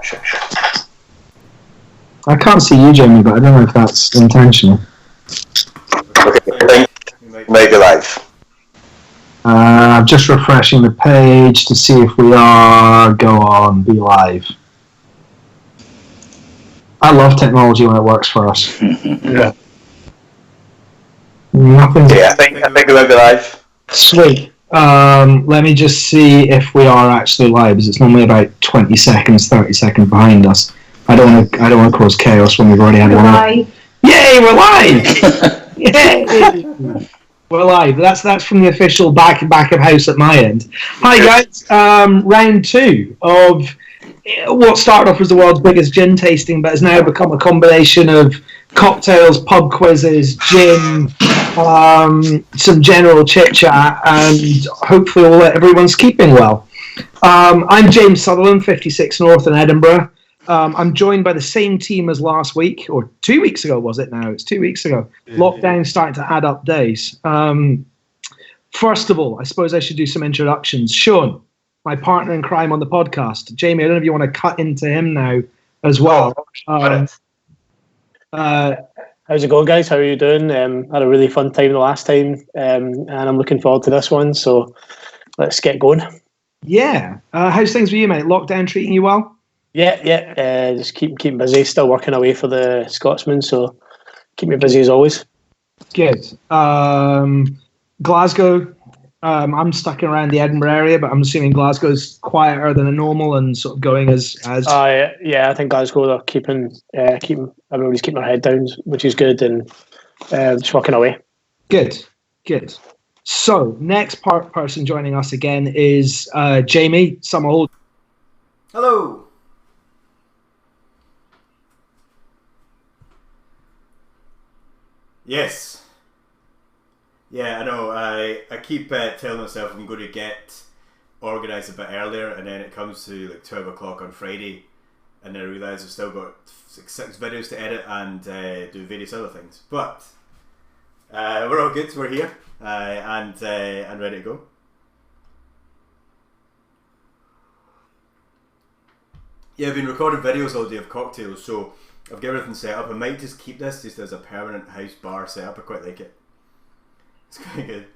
Sure. I can't see you, Jamie, but I don't know if that's intentional. Okay, make it live. I'm just refreshing the page to see if we are. Go on, be live. I love technology when it works for us. Yeah. Nothing. Yeah, I think we might be live. Sweet. Let me just see if we are actually live, because it's normally about 20 seconds, 30 seconds behind us. I don't want to cause chaos when we've already had one. Live. Yay, we're live! Yay! We're live. That's from the official back of house at my end. Hi guys. Round 2 of what started off as the world's biggest gin tasting, but has now become a combination of cocktails, pub quizzes, gin, some general chit chat, and hopefully everyone's keeping well. I'm James Sutherland, 56 North in Edinburgh. I'm joined by the same team as last week, or 2 weeks ago, was it now? It's 2 weeks ago. Lockdown's starting to add up days. First of all, I suppose I should do some introductions. Sean, my partner in crime on the podcast. Jamie, I don't know if you want to cut into him now as well. How's it going, guys? How are you doing? Had a really fun time the last time, and I'm looking forward to this one, so let's get going. Yeah. How's things with you, mate? Lockdown treating you well? Yeah. Just keep busy. Still working away for the Scotsman, so keep me busy as always. Good. Glasgow. I'm stuck around the Edinburgh area, but I'm assuming Glasgow's quieter than a normal and sort of going as. Yeah. I think Glasgow are keeping everybody's keeping their head down, which is good, and just working away. Good. So next person joining us again is Jamie Summerhold. Hello. Yes. Yeah, I know. I keep telling myself I'm going to get organised a bit earlier, and then it comes to like 12 o'clock on Friday, and then I realise I've still got 6 videos to edit and do various other things. But we're all good. We're here and ready to go. Yeah, I've been recording videos all day of cocktails, so I've got everything set up. I might just keep this just as a permanent house bar setup. I quite like it. It's quite good.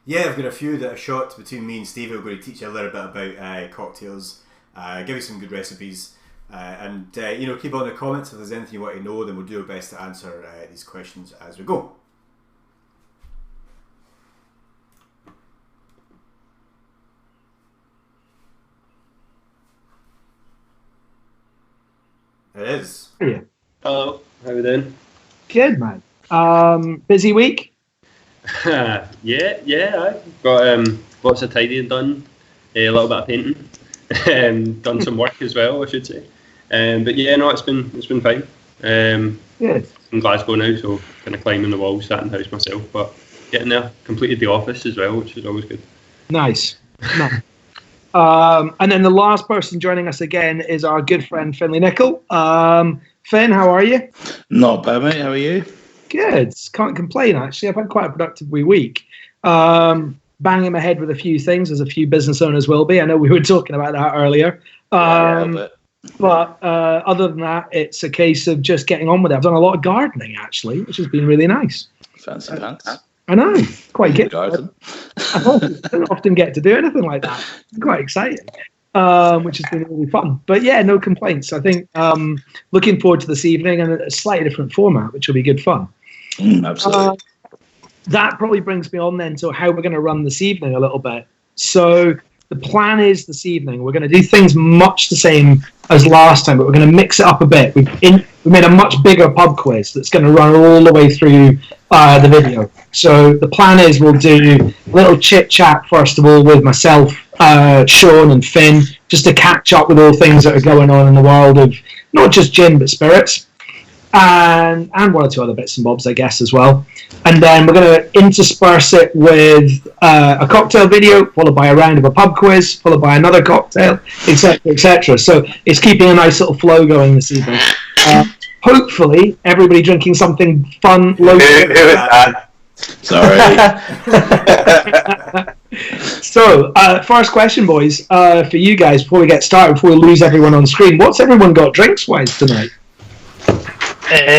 Yeah, I've got a few that are shot between me and Steve. We're going to teach you a little bit about cocktails, give you some good recipes, and keep on the comments if there's anything you want to know. Then we'll do our best to answer these questions as we go. It is. Yeah. Hello, how are we doing? Good, man. Busy week? Yeah. I've got lots of tidying done, a little bit of painting, done some work as well, I should say. But yeah, no, it's been fine. Good. In Glasgow now, so kind of climbing the walls, sat in the house myself, but getting there. Completed the office as well, which is always good. Nice. And then the last person joining us again is our good friend Finlay Nicol. Finn, how are you? Not bad, mate. How are you? Good. Can't complain, actually. I've had quite a productive week. Banging my head with a few things, as a few business owners will be. I know we were talking about that earlier. But other than that, it's a case of just getting on with it. I've done a lot of gardening, actually, which has been really nice. Fancy pants. I know. Quite good. Garden. I don't often get to do anything like that. It's quite exciting, which has been really fun. But yeah, no complaints. I think looking forward to this evening and a slightly different format, which will be good fun. Absolutely. That probably brings me on then to how we're going to run this evening a little bit. So the plan is this evening we're going to do things much the same as last time, but we're going to mix it up a bit. We made a much bigger pub quiz that's going to run all the way through the video. So the plan is we'll do a little chit chat first of all with myself, Sean and Finn, just to catch up with all things that are going on in the world of not just gin but spirits, and one or two other bits and bobs, I guess, as well. And then we're going to intersperse it with a cocktail video, followed by a round of a pub quiz, followed by another cocktail, etc., etc. So it's keeping a nice little flow going this evening. Hopefully, everybody drinking something fun, local. Who is that? Sorry. So, first question, boys, for you guys, before we get started, before we lose everyone on screen, what's everyone got drinks-wise tonight?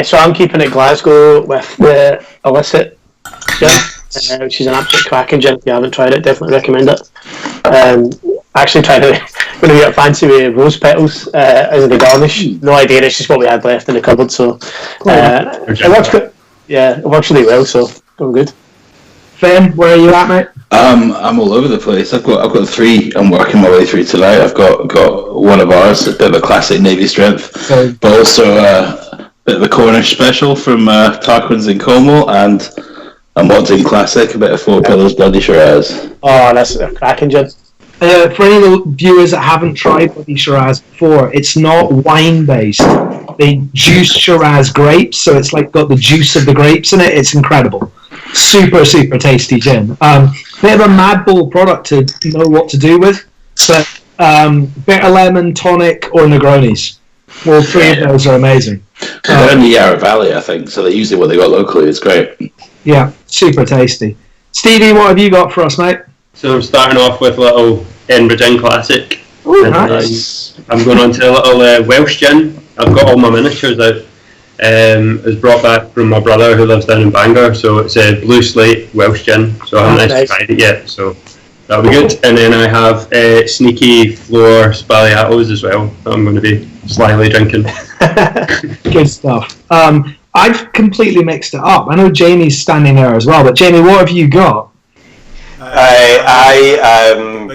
So I'm keeping it Glasgow with the illicit gin, which is an absolute cracking gin. If you haven't tried it, definitely recommend it. Actually going to get fancy with rose petals as the garnish. No idea, it's just what we had left in the cupboard, so it works good. Yeah, it works really well, so going good. Finn, where are you at, mate? I'm all over the place. I've got three. I'm working my way through tonight. I've got one of ours, a bit of a classic Navy strength, but also a bit of a Cornish special from Tarquin's in Cornwall, and a Modding classic, a bit of Four Pillars Bloody Shiraz. Oh, that's a cracking gin. For any of the viewers that haven't tried Bloody Shiraz before, it's not wine-based. They juice Shiraz grapes, so it's like got the juice of the grapes in it. It's incredible. Super, super tasty gin. Bit of a madball product to know what to do with, but bitter lemon, tonic, or Negronis. All three of those are amazing. They're in the Yarra Valley, I think, so they're usually what they got locally. It's great. Yeah, super tasty. Stevie, what have you got for us, mate? So I'm starting off with a little Edinburgh Gin Classic. Ooh, And nice. I'm going on to a little Welsh gin. I've got all my miniatures out. It was brought back from my brother who lives down in Bangor, so it's a Blue Slate Welsh gin. So I haven't actually tried it yet, so that'll be good. And then I have Sneaky Floor Spaliatos as well. I'm going to be slyly drinking. Good stuff. I've completely mixed it up. I know Jamie's standing there as well, but Jamie, what have you got? I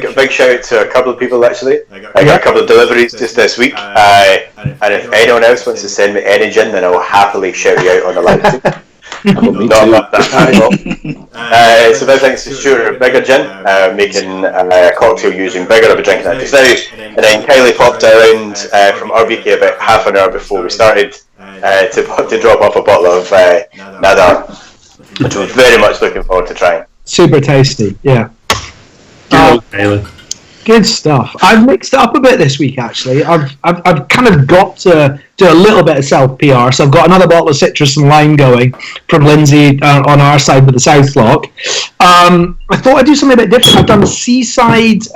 got a big shout out to a couple of people actually. I got a couple of deliveries just this week. And if anyone else wants to send me any gin, then I will happily shout you out on the line too. Not about that at all. So big thanks to Stuart of Bigger Gin, making a cocktail using Bigger. I'll be drinking that just now. And then Kylie popped around from RBK about half an hour before we started to drop off a bottle of Nadar, which I was very much looking forward to trying. Super tasty, yeah. Kylie. Good stuff. I've mixed it up a bit this week, actually. I've kind of got to do a little bit of self-PR, so I've got another bottle of citrus and lime going from Lindsay on our side with the South Block. I thought I'd do something a bit different. I've done Seaside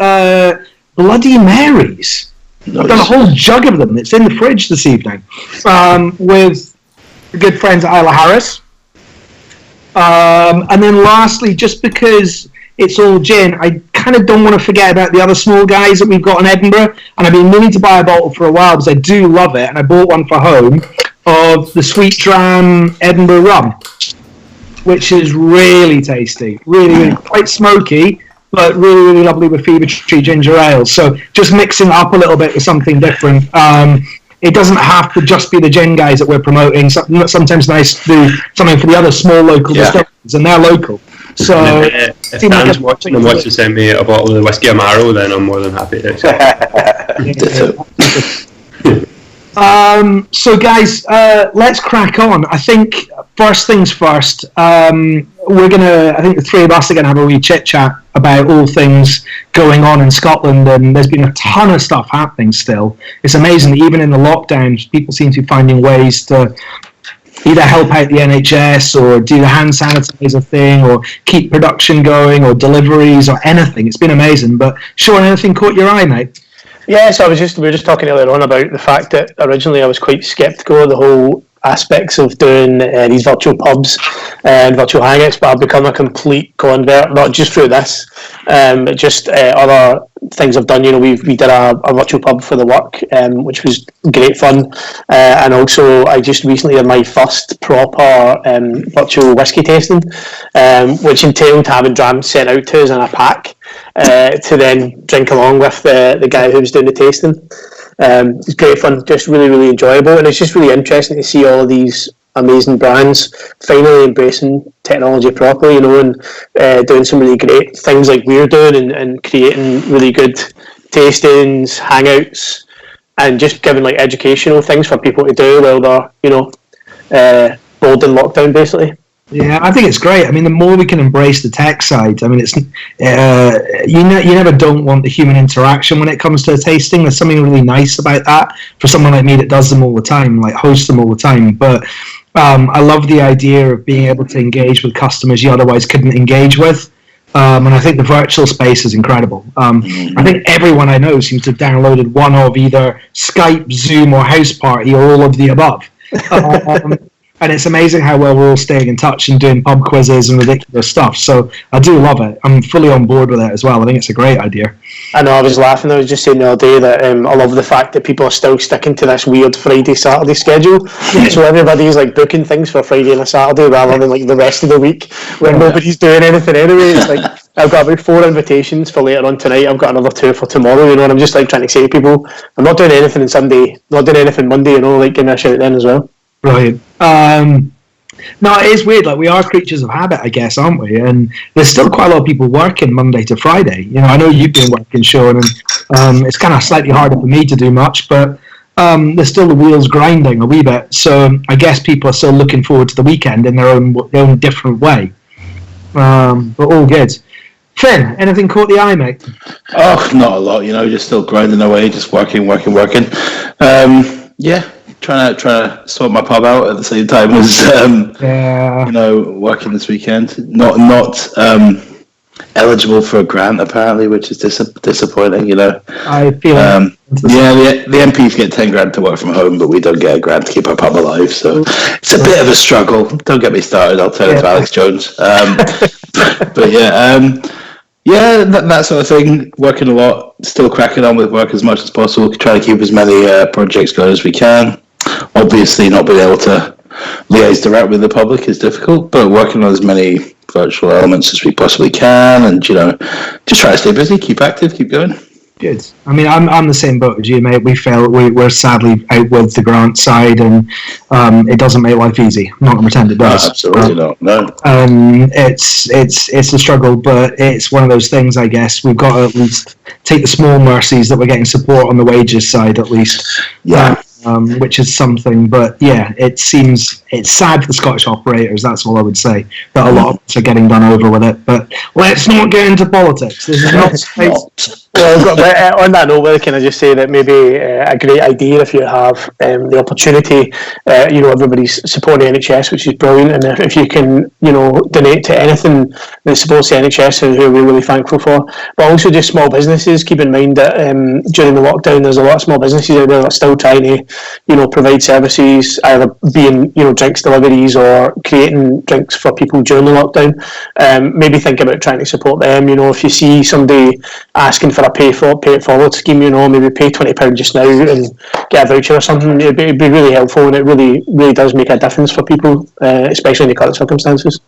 Bloody Marys. Nice. I've done a whole jug of them. It's in the fridge this evening with good friends at Isla Harris. And then lastly, just because it's all gin, I kind of don't want to forget about the other small guys that we've got in Edinburgh, and I've been meaning to buy a bottle for a while because I do love it, and I bought one for home of the Sweet Dram Edinburgh rum, which is really tasty, really quite smoky, but really, really lovely with Fever Tree ginger ale. So just mixing it up a little bit with something different. It doesn't have to just be the gin guys that we're promoting. Sometimes nice to do something for the other small local distilleries, and they're local. So if Dan's watching and wants to send me a bottle of the Whiskey Amaro, then I'm more than happy to accept. So guys, let's crack on. I think first things first, I think the three of us are gonna have a wee chit chat about all things going on in Scotland, and there's been a ton of stuff happening still. It's amazing that even in the lockdowns, people seem to be finding ways to either help out the NHS or do the hand sanitizer thing or keep production going or deliveries or anything. It's been amazing. But Sean, anything caught your eye, mate? Yeah, so we were just talking earlier on about the fact that originally I was quite sceptical of the whole aspects of doing these virtual pubs and virtual hangouts, but I've become a complete convert, not just through this, but just other things I've done. You know, we did a virtual pub for the work, which was great fun, and also I just recently had my first proper virtual whiskey tasting, which entailed having drams sent out to us in a pack to then drink along with the guy who was doing the tasting. It's great fun, just really, really enjoyable, and it's just really interesting to see all of these amazing brands finally embracing technology properly, you know, and doing some really great things like we're doing, and creating really good tastings, hangouts, and just giving like educational things for people to do while they're bored in lockdown, basically. Yeah, I think it's great. I mean, the more we can embrace the tech side, I mean, it's you never don't want the human interaction when it comes to a tasting. There's something really nice about that for someone like me that does them all the time, like hosts them all the time. But I love the idea of being able to engage with customers you otherwise couldn't engage with. And I think the virtual space is incredible. I think everyone I know seems to have downloaded one of either Skype, Zoom, or House Party, or all of the above. And it's amazing how well we're all staying in touch and doing pub quizzes and ridiculous stuff. So I do love it. I'm fully on board with it as well. I think it's a great idea. I know, I was laughing. I was just saying the other day that I love the fact that people are still sticking to this weird Friday-Saturday schedule. So everybody's like booking things for Friday and a Saturday rather than like the rest of the week when nobody's doing anything anyway. It's like, I've got about 4 invitations for later on tonight. I've got another 2 for tomorrow, and I'm just like trying to say to people, I'm not doing anything on Sunday, not doing anything Monday, like give me a shout then as well. Brilliant. No, it is weird. Like, we are creatures of habit, I guess, aren't we? And there's still quite a lot of people working Monday to Friday. I know you've been working, Sean, and it's kind of slightly harder for me to do much, but there's still the wheels grinding a wee bit. So I guess people are still looking forward to the weekend in their own different way. But all good. Finn, anything caught the eye, mate? Oh, not a lot. Just still grinding away, just working. Yeah. Trying to sort my pub out at the same time as working this weekend. Not eligible for a grant apparently, which is disappointing. I feel the MPs get 10 grand to work from home, but we don't get a grant to keep our pub alive. So it's a bit of a struggle. Don't get me started. I'll turn it to Alex Jones. But that sort of thing. Working a lot, still cracking on with work as much as possible. Trying to keep as many projects going as we can. Obviously, not being able to liaise direct with the public is difficult, but working on as many virtual elements as we possibly can, and just try to stay busy, keep active, keep going. Good. I mean, I'm the same boat as you, mate. We're sadly out with the grant side, and it doesn't make life easy. I'm not going to pretend it does. No, absolutely not. No. It's a struggle, but it's one of those things. I guess we've got to at least take the small mercies that we're getting support on the wages side, at least. Yeah. Which is something, but it's sad for the Scottish operators. That's all I would say. That a lot of us are getting done over with it. But let's not get into politics. This is not space. Well, on that note, can I just say that maybe a great idea if you have the opportunity. Everybody's supporting the NHS, which is brilliant, and if you can, donate to anything that supports the NHS, who we're really thankful for. But also just small businesses. Keep in mind that during the lockdown, there's a lot of small businesses out there that are still trying to, provide services, either being, drinks deliveries or creating drinks for people during the lockdown. Maybe think about trying to support them. If you see somebody asking for a pay it forward scheme, maybe pay £20 just now and get a voucher or something. It'd be really helpful, and it really, really does make a difference for people, especially in the current circumstances.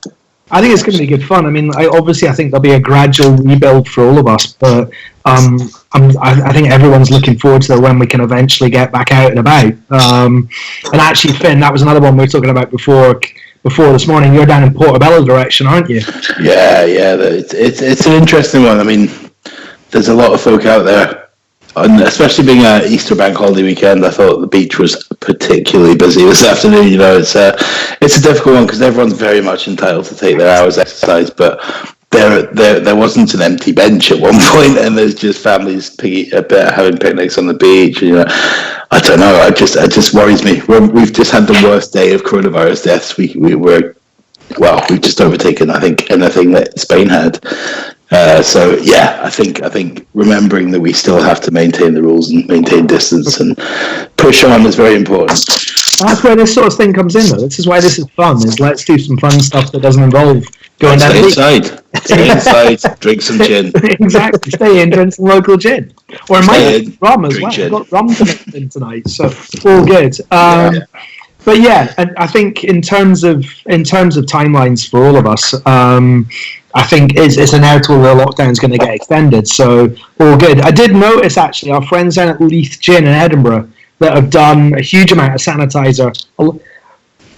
I think it's going to be good fun. I mean, I think there'll be a gradual rebuild for all of us, but I think everyone's looking forward to when we can eventually get back out and about. And actually, Finn, that was another one we were talking about before this morning. You're down in Portobello direction, aren't you? Yeah. It's an interesting one. I mean, there's a lot of folk out there. And especially being an Easter bank holiday weekend, I thought the beach was particularly busy this afternoon. It's a difficult one because everyone's very much entitled to take their hours exercise, but there wasn't an empty bench at one point, and there's just families having picnics on the beach. I don't know. It just worries me. We've just had the worst day of coronavirus deaths. We've just overtaken, I think, anything that Spain had. I think remembering that we still have to maintain the rules and maintain distance and push on is very important. That's where this sort of thing comes in, though. This is why this is fun. Let's do some fun stuff that doesn't involve going down. Stay inside, drink some gin. Exactly. Stay in, drink some local gin, or rum as well. Gin. We've got rum to mix in tonight, so all good. But and I think in terms of timelines for all of us, I think it's inevitable the lockdown is going to get extended. So all good. I did notice actually our friends down at Leith Gin in Edinburgh that have done a huge amount of sanitizer,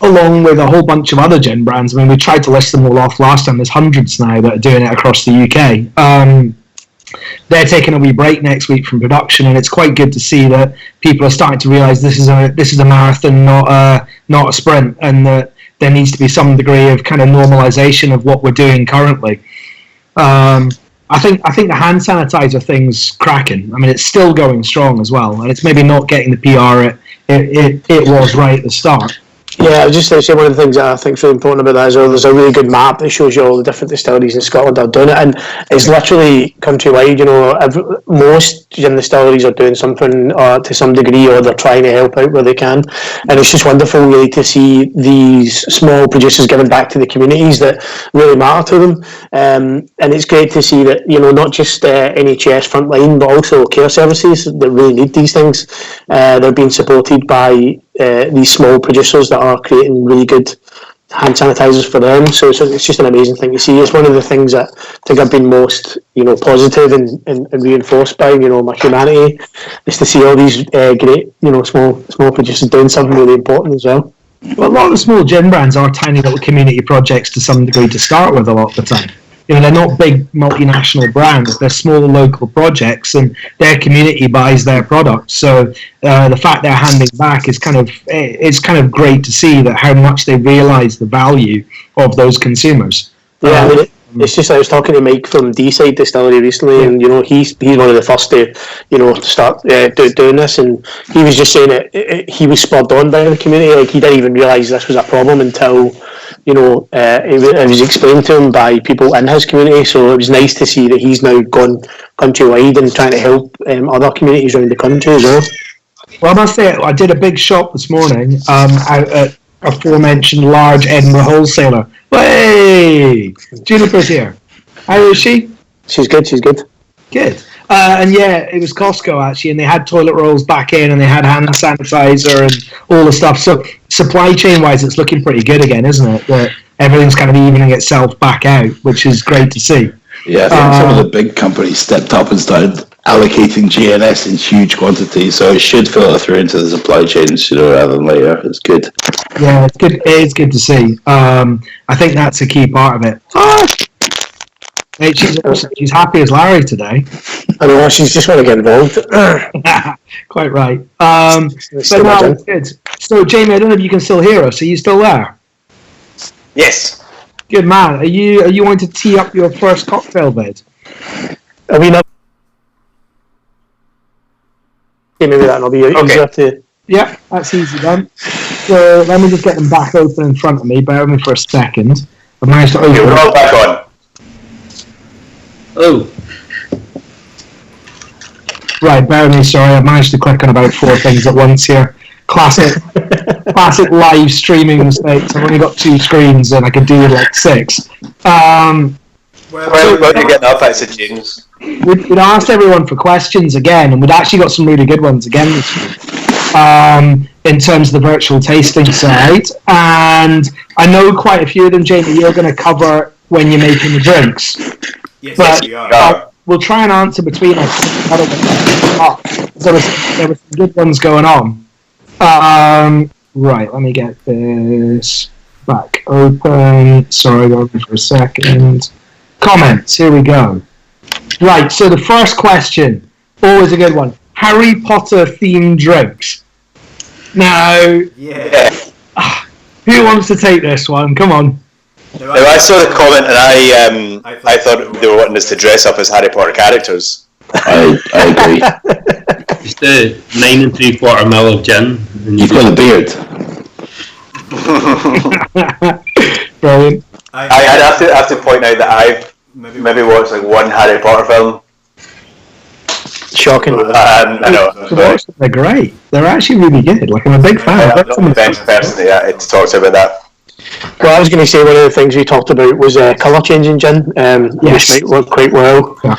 along with a whole bunch of other gin brands. I mean, we tried to list them all off last time. There's hundreds now that are doing it across the UK. they're taking a wee break next week from production, and it's quite good to see that people are starting to realise this is a marathon, not a sprint, and that there needs to be some degree of kind of normalisation of what we're doing currently. I think the hand sanitizer thing's cracking. I mean, it's still going strong as well, and it's maybe not getting the PR it was right at the start. Yeah, I was just going to say one of the things that I think is really important about that is there's a really good map that shows you all the different distilleries in Scotland that are doing it, and it's literally countrywide. You know, most gin distilleries are doing something to some degree, or they're trying to help out where they can, and it's just wonderful really to see these small producers giving back to the communities that really matter to them, and it's great to see that, you know, not just NHS frontline but also care services that really need these things, they're being supported by these small producers that are creating really good hand sanitizers for them. So it's just an amazing thing to see. It's one of the things that I think I've been most, you know, positive and reinforced by, you know, my humanity, is to see all these great, you know, small producers doing something really important as well. Well, a lot of the small gin brands are tiny little community projects to some degree to start with a lot of the time. You know, they're not big multinational brands, they're small local projects, and their community buys their products. So the fact they're handing back is kind of great to see that how much they realise the value of those consumers. Yeah, I mean, it's just, I was talking to Mike from D-Side Distillery recently, and, you know, he's one of the first to, you know, to start doing this, and he was just saying that he was spurred on by the community. Like, he didn't even realise this was a problem until, you know, it was explained to him by people in his community. So it was nice to see that he's now gone countrywide and trying to help other communities around the country as well. Well, I must say, I did a big shop this morning out at aforementioned large Edinburgh wholesaler. Hey, Juniper's here. How is she? She's good. Good. And yeah, it was Costco actually, and they had toilet rolls back in, and they had hand sanitizer and all the stuff. So supply chain wise, it's looking pretty good again, isn't it? That everything's kind of evening itself back out, which is great to see. Yeah, I think some of the big companies stepped up and started allocating GNS in huge quantities, so it should filter through into the supply chain sooner rather than later. It's good. Yeah, it's good. It's good to see. I think that's a key part of it. Hey, she's happy as Larry today. I know, she's just want to get involved. Quite right. But no, it's good. So, Jamie, I don't know if you can still hear us. Are you still there? Yes. Good man. Are you going to tee up your first cocktail bed? Are we not? Maybe that'll be easier to. Yeah, that's easy done. So let me just get them back open in front of me. Bear with me for a second. I've managed to open. You're all back on. Oh. Right, bear with me, sorry, I've managed to click on about 4 things at once here. Classic live streaming mistakes. I've only got 2 screens and I could do like 6. Well, you get that, that's it, James. We'd asked everyone for questions again, and we'd actually got some really good ones again this week, in terms of the virtual tasting side. And I know quite a few of them, Jamie, you're going to cover when you're making the drinks. Yes, we are. We'll try and answer between us. There were some good ones going on. Right, let me get this back open. Sorry, go over for a second. Comments, here we go. Right, so the first question, always a good one. Harry Potter themed drinks. Now, who wants to take this one? Come on. Now, I saw the comment and I thought they were wanting us to dress up as Harry Potter characters. I agree. Just 9 3/4 ml of gin. And You've got a beard. Brilliant. I have to point out that I've maybe watched like 1 Harry Potter film. Shocking. I know. They're great. They're actually really good. Like, I'm a big fan. I'm not the best person to talk about that. Well, I was going to say one of the things we talked about was colour changing gin, which might work quite well. Yeah.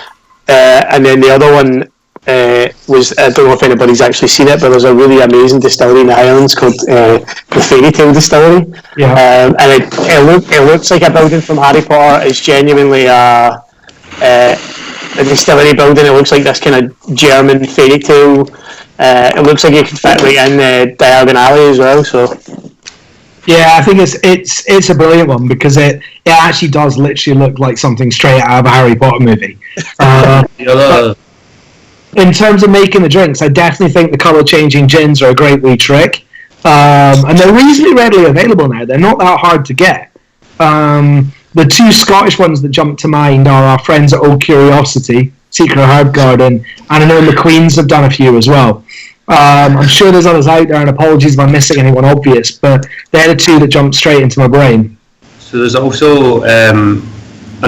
And then the other one was, I don't know if anybody's actually seen it, but there's a really amazing distillery in the Highlands called the Fairy Tale Distillery. Yeah. And it looks like a building from Harry Potter. It's genuinely a distillery building. It looks like this kind of German fairy tale. It looks like it could fit right in Diagon Alley as well. So Yeah, I think it's a brilliant one because it actually does literally look like something straight out of a Harry Potter movie. In terms of making the drinks, I definitely think the colour changing gins are a great wee trick, and they're reasonably readily available now. They're not that hard to get. The two Scottish ones that jump to mind are our friends at Old Curiosity, Secret Herb Garden, and I know McQueen's have done a few as well. I'm sure there's others out there, and apologies if I'm missing anyone obvious, but they're the two that jump straight into my brain. So there's also, I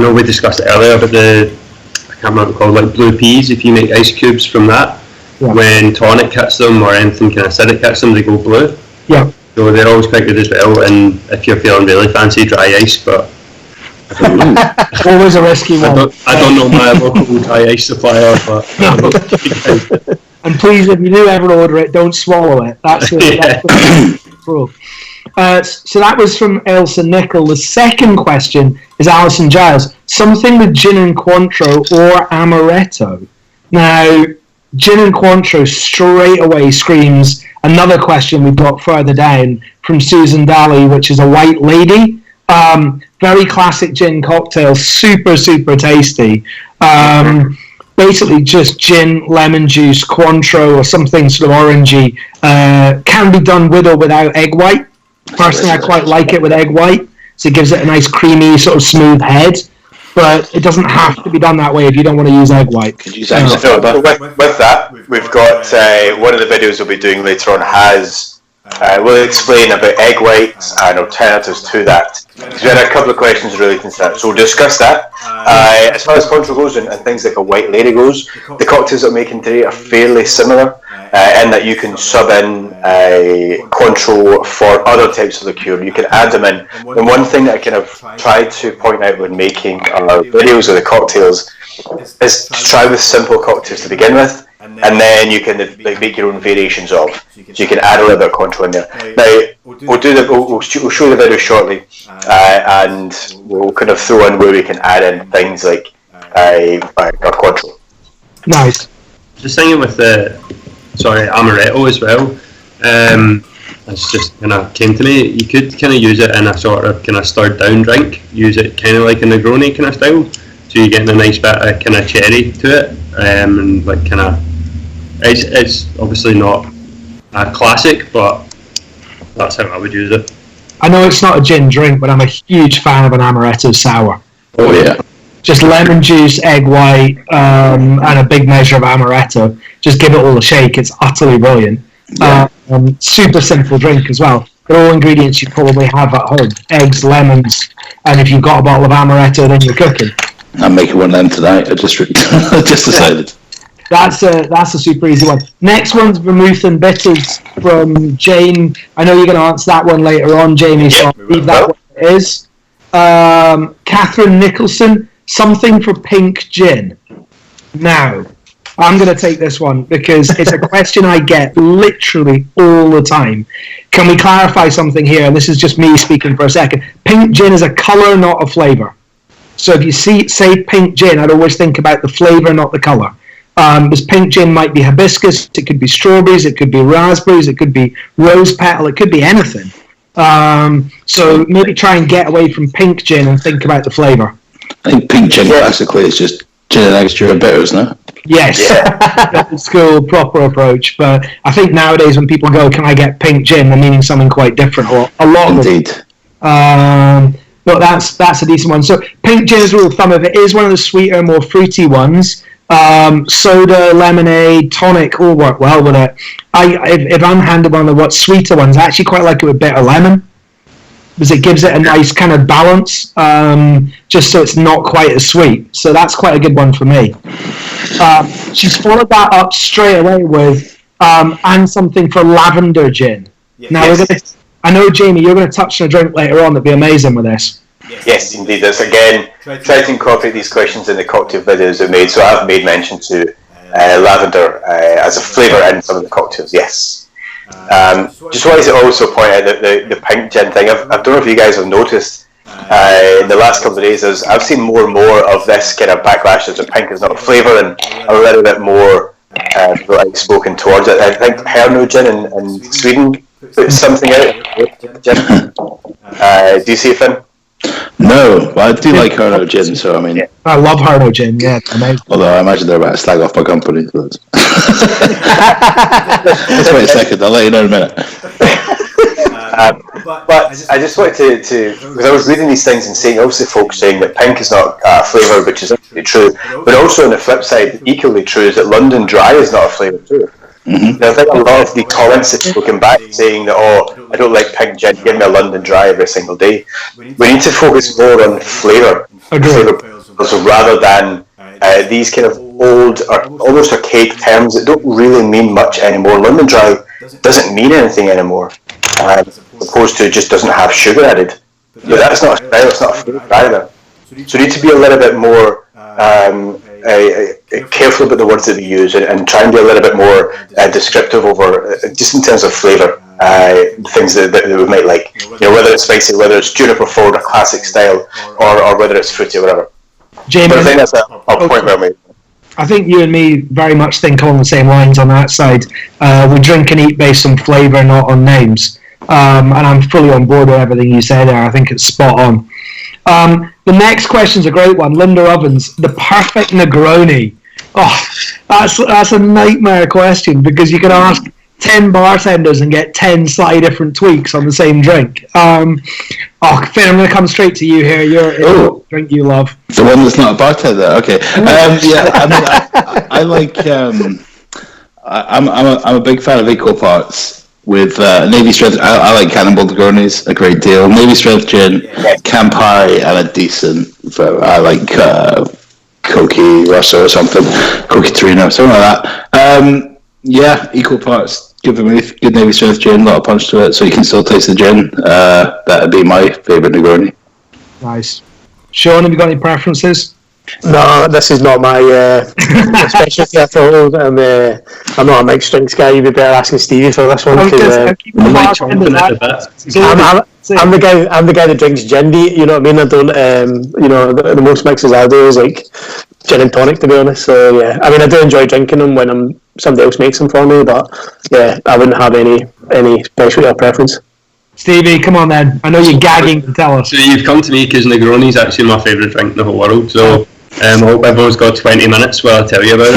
know we discussed it earlier, but I can't remember what it's called, like blue peas. If you make ice cubes from that, when tonic hits them or anything kind of acidic hits them, they go blue. Yeah. So they're always quite good as well. And if you're feeling really fancy, dry ice, but. Always a risky one. I don't know my local dry ice supplier, but. And please, if you do ever order it, don't swallow it. That's the rule. So that was from Elsa Nickel. The second question is Alison Giles. Something with gin and Cointreau or amaretto. Now, gin and Cointreau straight away screams another question we've got further down from Susan Daly, which is a white lady. Very classic gin cocktail, super, super tasty. Basically just gin, lemon juice, Cointreau or something sort of orangey. Can be done with or without egg white. Personally, I quite like it with egg white, so it gives it a nice creamy sort of smooth head. But it doesn't have to be done that way if you don't want to use egg white. With that, we've got one of the videos we'll be doing later on we'll explain about egg whites and alternatives to that. Because we had a couple of questions relating to that, so we'll discuss that. As far as Cointreau goes and things like a white lady goes, the cocktails that we're making today are fairly similar in that you can sub in Cointreau for other types of liqueur. You can add them in. And one thing that I kind of tried to point out when making our videos of the cocktails is to try with simple cocktails to begin with. And then you can make your own variations of. So you can add a little bit of Cointreau in there. Now we'll show the video shortly, and we'll kind of throw in where we can add in things like our Cointreau. Nice. Just thinking with amaretto as well. It's just kind of came to me. You could kind of use it in a sort of kind of stirred down drink. Use it kind of like a Negroni kind of style. So you're getting a nice bit of kind of cherry to it, and like kind of. It's obviously not a classic, but that's how I would use it. I know it's not a gin drink, but I'm a huge fan of an amaretto sour. Oh yeah. Just lemon juice, egg white, and a big measure of amaretto. Just give it all a shake. It's utterly brilliant. Yeah. Super simple drink as well. They're all ingredients you probably have at home. Eggs, lemons, and if you've got a bottle of amaretto, then you're cooking. I'm making one of them tonight. I just decided. That's a super easy one. Next one's vermouth and bitters from Jane. I know you're going to answer that one later on, Jamie, so I'll leave that one it is. Catherine Nicholson, something for pink gin. Now, I'm going to take this one because it's a question I get literally all the time. Can we clarify something here? And this is just me speaking for a second. Pink gin is a colour, not a flavour. So if you say pink gin, I'd always think about the flavour, not the colour. Because pink gin might be hibiscus, it could be strawberries, it could be raspberries, it could be rose petal, it could be anything. So maybe try and get away from pink gin and think about the flavour. I think pink gin classically is just gin and extra bitters, no? Yes, old school, proper approach. But I think nowadays when people go, can I get pink gin, they're meaning something quite different, or a lot of Indeed. But that's a decent one. So pink gin is rule of thumb. If it is one of the sweeter, more fruity ones, soda, lemonade, tonic all work well with it. If I'm handed one of the sweeter ones, I actually quite like it with bitter lemon because it gives it a nice kind of balance, just so it's not quite as sweet. So that's quite a good one for me. She's followed that up straight away with and something for lavender gin. Now I know, Jamie, you're going to touch on a drink later on that'd be amazing with this. Yes, indeed. This again, try to incorporate these questions in the cocktail videos we made. So I've made mention to lavender as a flavour in some of the cocktails. Yes. Just wanted to also point out that the pink gin thing. I don't know if you guys have noticed in the last couple of days. I've seen more and more of this kind of backlash as a pink is not a flavour and a little bit more outspoken towards it. I think Pernod gin in Sweden put something out, Jim. Do you see it, Finn? No, but I do like Hurno Gin, so I mean... I love Hurno Gin, yeah. Amazing. Although I imagine they're about to slag off my company. Let's wait a second, I'll let you know in a minute. But I just wanted to because I was reading these things and seeing obviously folks saying that pink is not a flavour, which is absolutely true, but also on the flip side, equally true is that London Dry is not a flavour too. Mm-hmm. I think a lot of the comments that people come back saying that, I don't like pink gin, give me a London Dry every single day. We need to focus more on flavour rather than these kind of old or almost archaic terms that don't really mean much anymore. London Dry doesn't mean anything anymore, as opposed to it just doesn't have sugar added. But that's not a style, it's not a flavour either. So you need to be a little bit more careful about the words that we use and try and be a little bit more descriptive over just in terms of flavour, things that we might like. Whether it's spicy, whether it's juniper forward, a classic style, or whether it's fruity or whatever. Jamie, but I think that's a point where we. I think you and me very much think along the same lines on that side. We drink and eat based on flavour, not on names. And I'm fully on board with everything you say there. I think it's spot on. The next question's a great one. Linda Ovens, the perfect Negroni. Oh, that's a nightmare question because you can ask 10 bartenders and get 10 slightly different tweaks on the same drink. Finn, I'm going to come straight to you here. Your drink you love. The one that's not a bartender. Okay. I like. I'm a big fan of equal parts. With Navy Strength, I like Cannonball Negronis a great deal. Navy Strength Gin, Campari, and a decent. I like Cokie Rosso or something, Cokie Torino, something like that. Equal parts. Good Navy Strength Gin, a lot of punch to it, so you can still taste the gin. That'd be my favourite Negroni. Nice. Sean, have you got any preferences? No, this is not my specialty at all. I'm not a mixed drinks guy. You'd be better asking Stevie for this one. I'm the guy that drinks gin. You know what I mean? I don't. The most mixes I do is like gin and tonic, to be honest. So yeah, I mean, I do enjoy drinking them when somebody else makes them for me. But yeah, I wouldn't have any specialty or preference. Stevie, come on then. I know you're gagging to tell us. So you've come to me because Negroni is actually my favourite drink in the whole world. So I hope everyone's got 20 minutes while I tell you about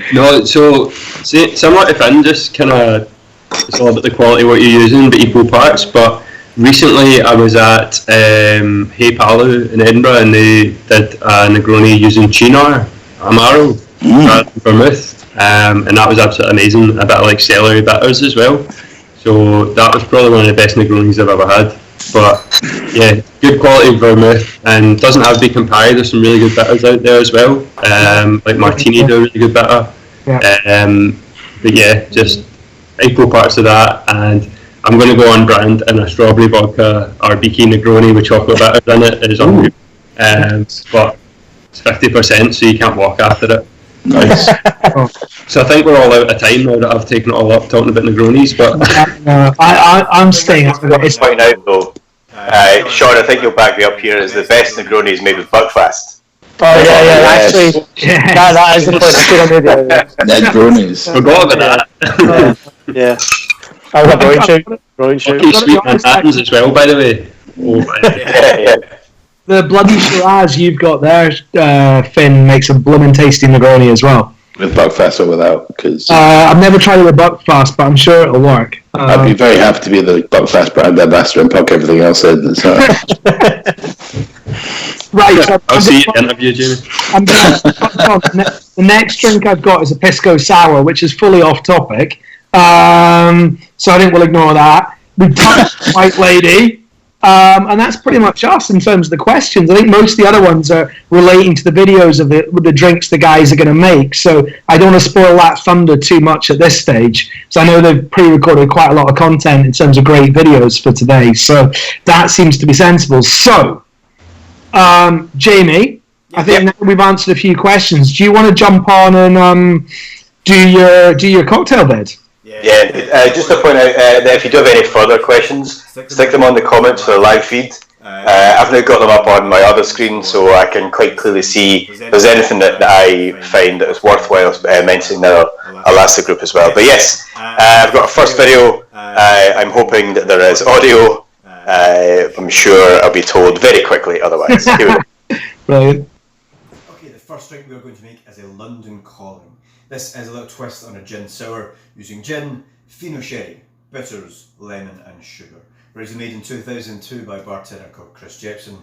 it. So similar to Finn, just kind of it's all about the quality of what you're using, but equal parts. But recently I was at Hey Palu in Edinburgh and they did a Negroni using Cynar Amaro rather than vermouth, and that was absolutely amazing. A bit of like celery bitters as well. So that was probably one of the best Negronis I've ever had. But yeah, good quality vermouth and doesn't have to be Campari. There's some really good bitters out there as well. Like Martini do a really good bitter. Yeah. But yeah, just equal parts of that. And I'm going to go on brand and a strawberry vodka RBK Negroni with chocolate bitters in it is unreal. But it's 50%, so you can't walk after it. Nice. So I think we're all out of time now that I've taken it all up talking about Negronis, but I'm staying up. It's point out though, Sean, I think you'll back me up here, is the best Negroni is made with Buckfast. Actually, that is the point. Negronis. Forgot about that. Yeah. I love Rowan Shoot. Sweet Manhattans as well, by the way. Yeah. The bloody Shiraz you've got there, Finn, makes a blooming tasty Negroni as well. With Buckfast or without? Because I've never tried it with Buckfast, but I'm sure it'll work. I'd be very happy to be the Buckfast brand ambassador and plug everything else in. Right. So I'll see you in the interview, Jamie. The next drink I've got is a Pisco Sour, which is fully off topic. So I think we'll ignore that. We've touched White Lady. And that's pretty much us in terms of the questions. I think most of the other ones are relating to the videos of the drinks the guys are going to make. So I don't want to spoil that thunder too much at this stage. So I know they've pre-recorded quite a lot of content in terms of great videos for today. So that seems to be sensible. So, Jamie, I think now we've answered a few questions. Do you want to jump on and do your cocktail bid? Yeah, just to point out that if you do have any further questions, stick them on the comments for the live feed, I've now got them up on my other screen so I can quite clearly see if there's anything that I find that is worthwhile mentioning now. I'll ask the group as well. But yes, I've got a first video. I'm hoping that there is audio. I'm sure I'll be told very quickly otherwise. Here we go. Brilliant. Okay, the first drink we're going to make is a London Calling. This is a little twist on a gin sour using gin, Fino sherry, bitters, lemon and sugar. Originally made in 2002 by a bartender called Chris Jepson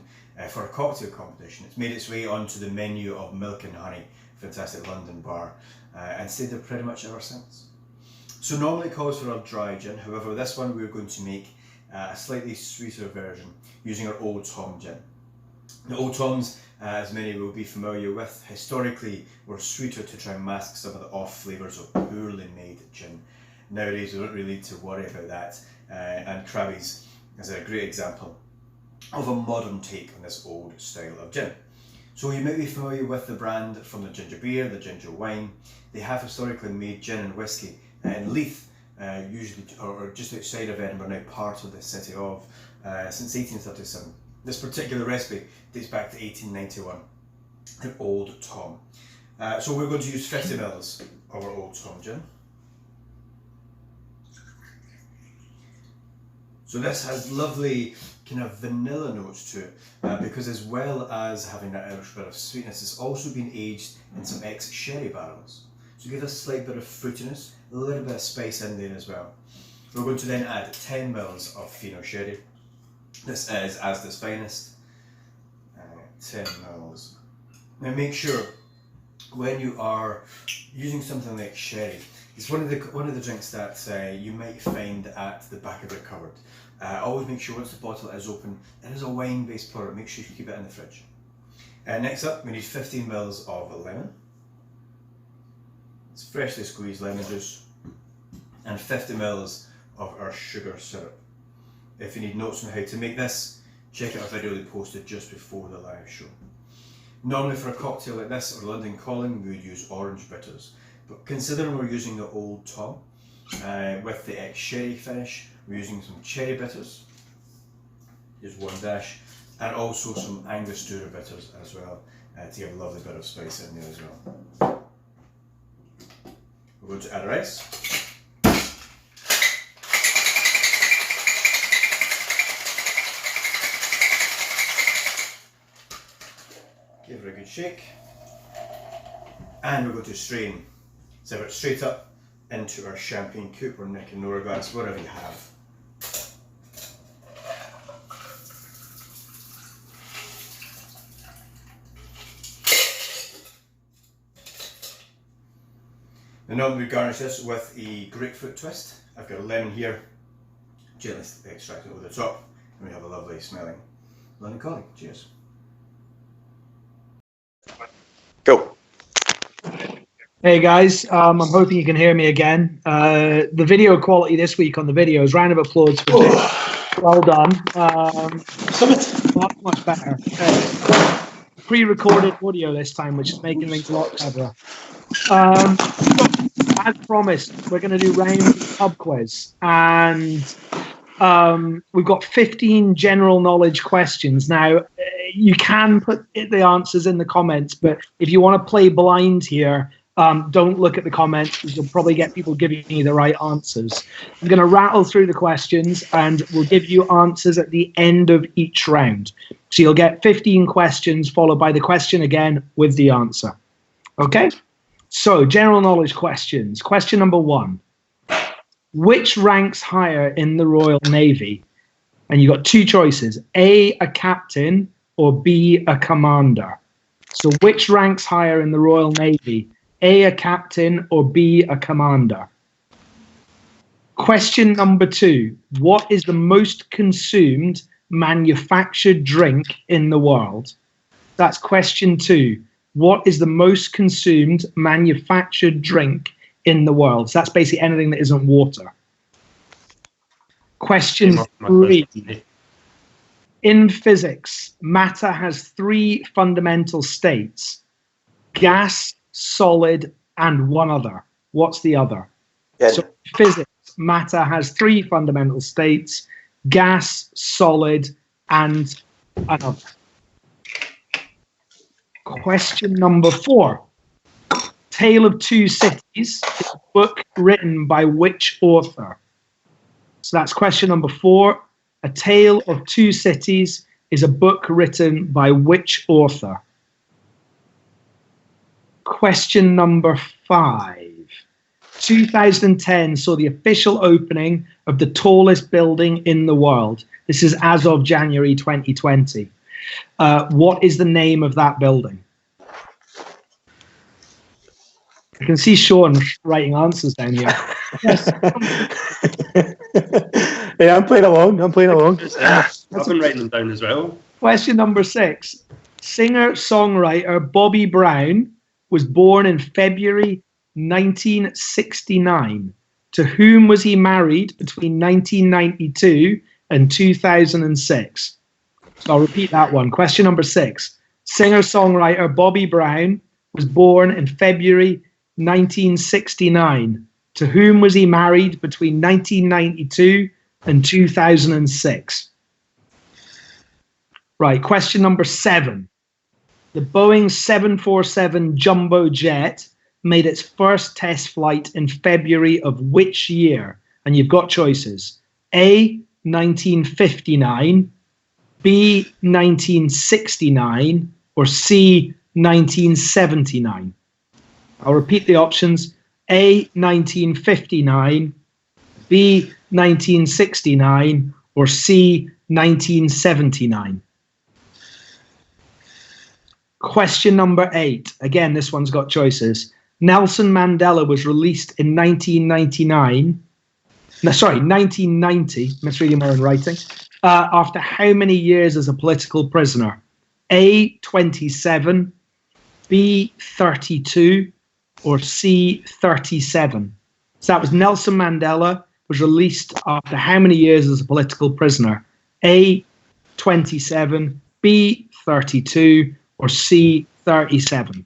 for a cocktail competition. It's made its way onto the menu of Milk and Honey, fantastic London bar, and stayed there pretty much ever since. So normally it calls for a dry gin, however this one we're going to make a slightly sweeter version using our Old Tom gin. The Old Toms, as many will be familiar with, historically were sweeter to try and mask some of the off flavours of poorly made gin. Nowadays we don't really need to worry about that, and Krabby's is a great example of a modern take on this old style of gin. So you may be familiar with the brand from the ginger beer, the ginger wine. They have historically made gin and whiskey in Leith, usually or just outside of Edinburgh, now part of the city of, since 1837. This particular recipe dates back to 1891, an Old Tom. So we're going to use 50 ml of our Old Tom gin. So this has lovely kind of vanilla notes to it, because as well as having that Irish bit of sweetness, it's also been aged in some ex-sherry barrels. So give us a slight bit of fruitiness, a little bit of spice in there as well. We're going to then add 10 ml of Fino sherry. This is Asda's Finest, 10 ml. Now make sure when you are using something like sherry, it's one of the drinks that you might find at the back of your cupboard. Always make sure once the bottle is open, it is a wine-based product. Make sure you keep it in the fridge. Next up, we need 15 ml of lemon. It's freshly squeezed lemon juice, and 50 ml of our sugar syrup. If you need notes on how to make this, check out a video we posted just before the live show. Normally for a cocktail like this or London Calling, we would use orange bitters. But considering we're using the Old Tom with the ex-sherry finish, we're using some cherry bitters, just one dash, and also some Angostura bitters as well, to give a lovely bit of spice in there as well. We're going to add our ice. Give it a good shake, and we're going to strain. Serve it straight up into our champagne coupe or Nick and Nora glass, whatever you have. And now we garnish this with a grapefruit twist. I've got a lemon here, gently extracted over the top, and we have a lovely smelling London Calling. Cheers. Go. Hey guys, I'm hoping you can hear me again. The video quality this week on the videos, round of applause for this. Well done. Much better. Pre-recorded audio this time, which is making things a lot cleverer. As promised, we're going to do round pub quiz, and we've got 15 general knowledge questions. Now, you can put the answers in the comments, but if you want to play blind here, don't look at the comments because you'll probably get people giving you the right answers. I'm going to rattle through the questions and we'll give you answers at the end of each round. So you'll get 15 questions followed by the question again with the answer. Okay? So general knowledge questions. Question number 1. Which ranks higher in the Royal Navy? And you've got 2 choices. A captain, or B, a commander. So which ranks higher in the Royal Navy? A captain, or B, a commander? Question number 2. What is the most consumed manufactured drink in the world? That's question 2. What is the most consumed manufactured drink in the world? So that's basically anything that isn't water. Question 3. In physics, matter has 3 fundamental states: gas, solid, and one other. What's the other? Yeah. So in physics, matter has 3 fundamental states: gas, solid, and Another. Question number 4. Tale of Two Cities is a book written by which author? So that's question number 4. A Tale of Two Cities is a book written by which author? Question number 5. 2010 saw the official opening of the tallest building in the world. This is as of January 2020. What is the name of that building? I can see Sean writing answers down here. Yes. Yeah, I'm playing along. I've been writing them down as well. Question number 6. Singer-songwriter Bobby Brown was born in February 1969. To whom was he married between 1992 and 2006? So I'll repeat that one. Question number 6. Singer-songwriter Bobby Brown was born in February 1969. To whom was he married between 1992 and 2006? Right, question number 7. The Boeing 747 jumbo jet made its first test flight in February of which year? And you've got choices. A, 1959, B, 1969, or C, 1979. I'll repeat the options. A, 1959, B, 1969, or C, 1979. Question number 8. Again, this one's got choices. Nelson Mandela was released in 1990, misreading my own writing, after how many years as a political prisoner? A, 27, B, 32, or C, 37. So that was Nelson Mandela was released after how many years as a political prisoner? A, 27, B, 32, or C, 37.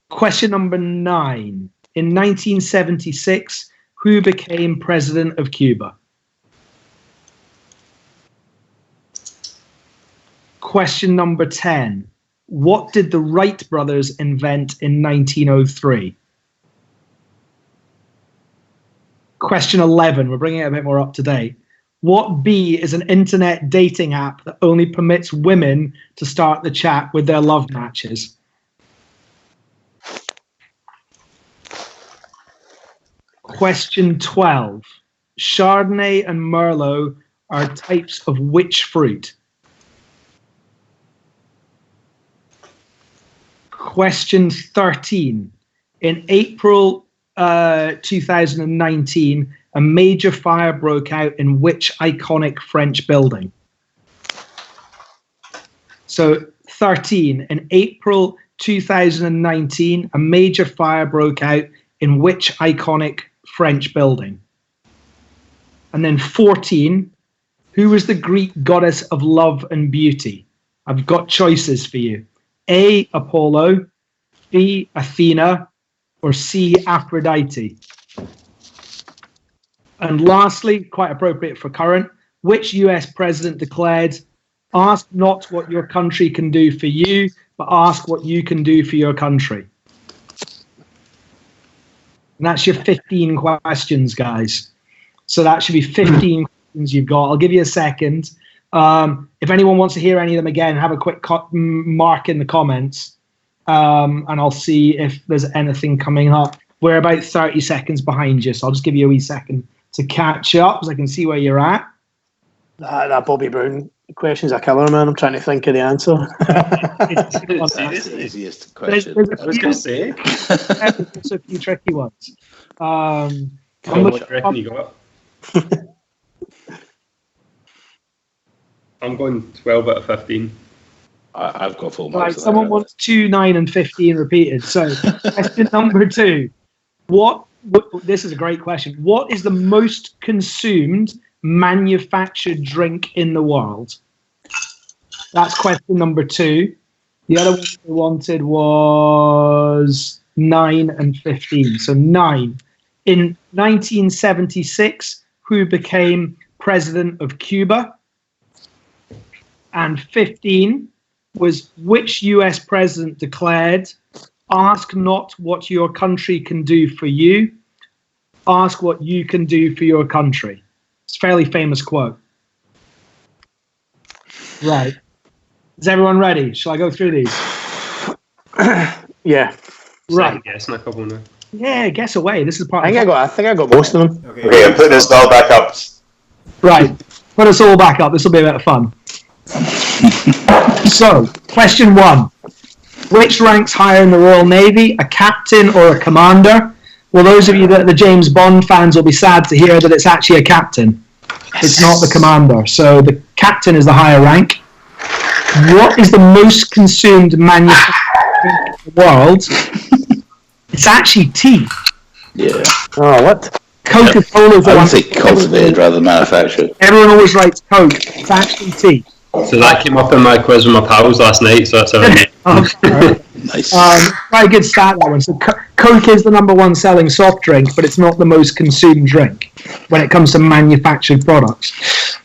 Question number 9. In 1976, who became president of Cuba? Question number 10. What did the Wright brothers invent in 1903? Question 11. We're bringing it a bit more up to date. What B is an internet dating app that only permits women to start the chat with their love matches? Question 12. Chardonnay and Merlot are types of which fruit? Question 13. In April 2019, a major fire broke out in which iconic French building? So 13. In April 2019, a major fire broke out in which iconic French building? And then 14. Who was the Greek goddess of love and beauty? I've got choices for you. A, Apollo, B, Athena, or C, Aphrodite. And lastly, quite appropriate for current, which US president declared, ask not what your country can do for you, but ask what you can do for your country? And that's your 15 questions, guys. So that should be 15 questions you've got. I'll give you a second. If anyone wants to hear any of them again, have a quick mark in the comments, and I'll see if there's anything coming up. We're about 30 seconds behind you, so I'll just give you a wee second to catch up, so I can see where you're at. That Bobby Brown question's a killer, man. I'm trying to think of the answer. That's the easiest question. I was going to say. There's a few tricky ones. What do you reckon you got? I'm going 12 out of 15. I've got full Right, marks. someone wants 2, 9, and 15 repeated. So, question number 2. This is a great question. What is the most consumed manufactured drink in the world? That's question number 2. The other one we wanted was 9 and 15. So 9. In 1976, who became president of Cuba? And 15 was which US president declared, "Ask not what your country can do for you, ask what you can do for your country." It's a fairly famous quote. Right. Is everyone ready? Shall I go through these? Yeah. Right. Guessing a couple now. Yeah, guess away. This is part. I think I got most of them. Okay, I'm putting this all back up. Right. Put us all back up. This will be a bit of fun. So, question 1. Which ranks higher in the Royal Navy, a captain or a commander? Well, those of you that are the James Bond fans will be sad to hear that it's actually a captain. It's not the commander. So the captain is the higher rank. What is the most consumed manufacturing in the world? It's actually tea. Yeah. Oh, what? Coca-Cola is I the would one. say cultivated rather than manufactured. Everyone always writes Coke. It's actually tea. So that came up in my quiz with my pals last night, so that's how I knew. Nice. Quite a good start, that one. So Coke is the #1 selling soft drink, but it's not the most consumed drink when it comes to manufactured products.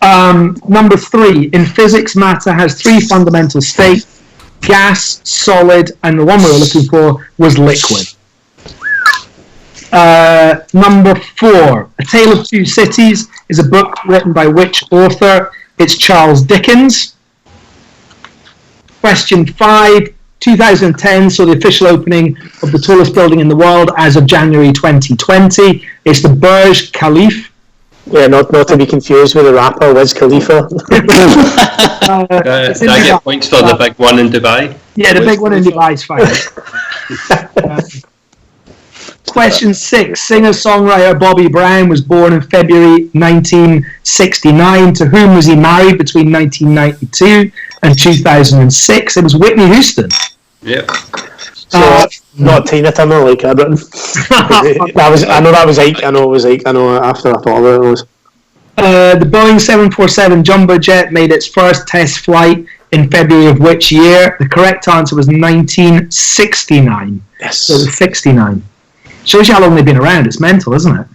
Number 3, in physics, matter has 3 fundamental states: gas, solid, and the one we were looking for was liquid. Number 4, A Tale of Two Cities is a book written by which author? It's Charles Dickens. Question 5, 2010 saw the official opening of the tallest building in the world as of January 2020. It's the Burj Khalifa. Yeah, not to be confused with the rapper Wiz Khalifa. Did I get points for the big one in Dubai? Yeah, the big one in Dubai is fine. Question 6. Singer-songwriter Bobby Brown was born in February 1969. To whom was he married between 1992 and 2006? It was Whitney Houston. Yeah. So not Tina Turner like Everton. I know that was Ike. I know it was Ike. I know after I thought about it was. The Boeing 747 jumbo jet made its first test flight in February of which year? The correct answer was 1969. Yes. So it was 69. Shows you how long they've been around. It's mental, isn't it?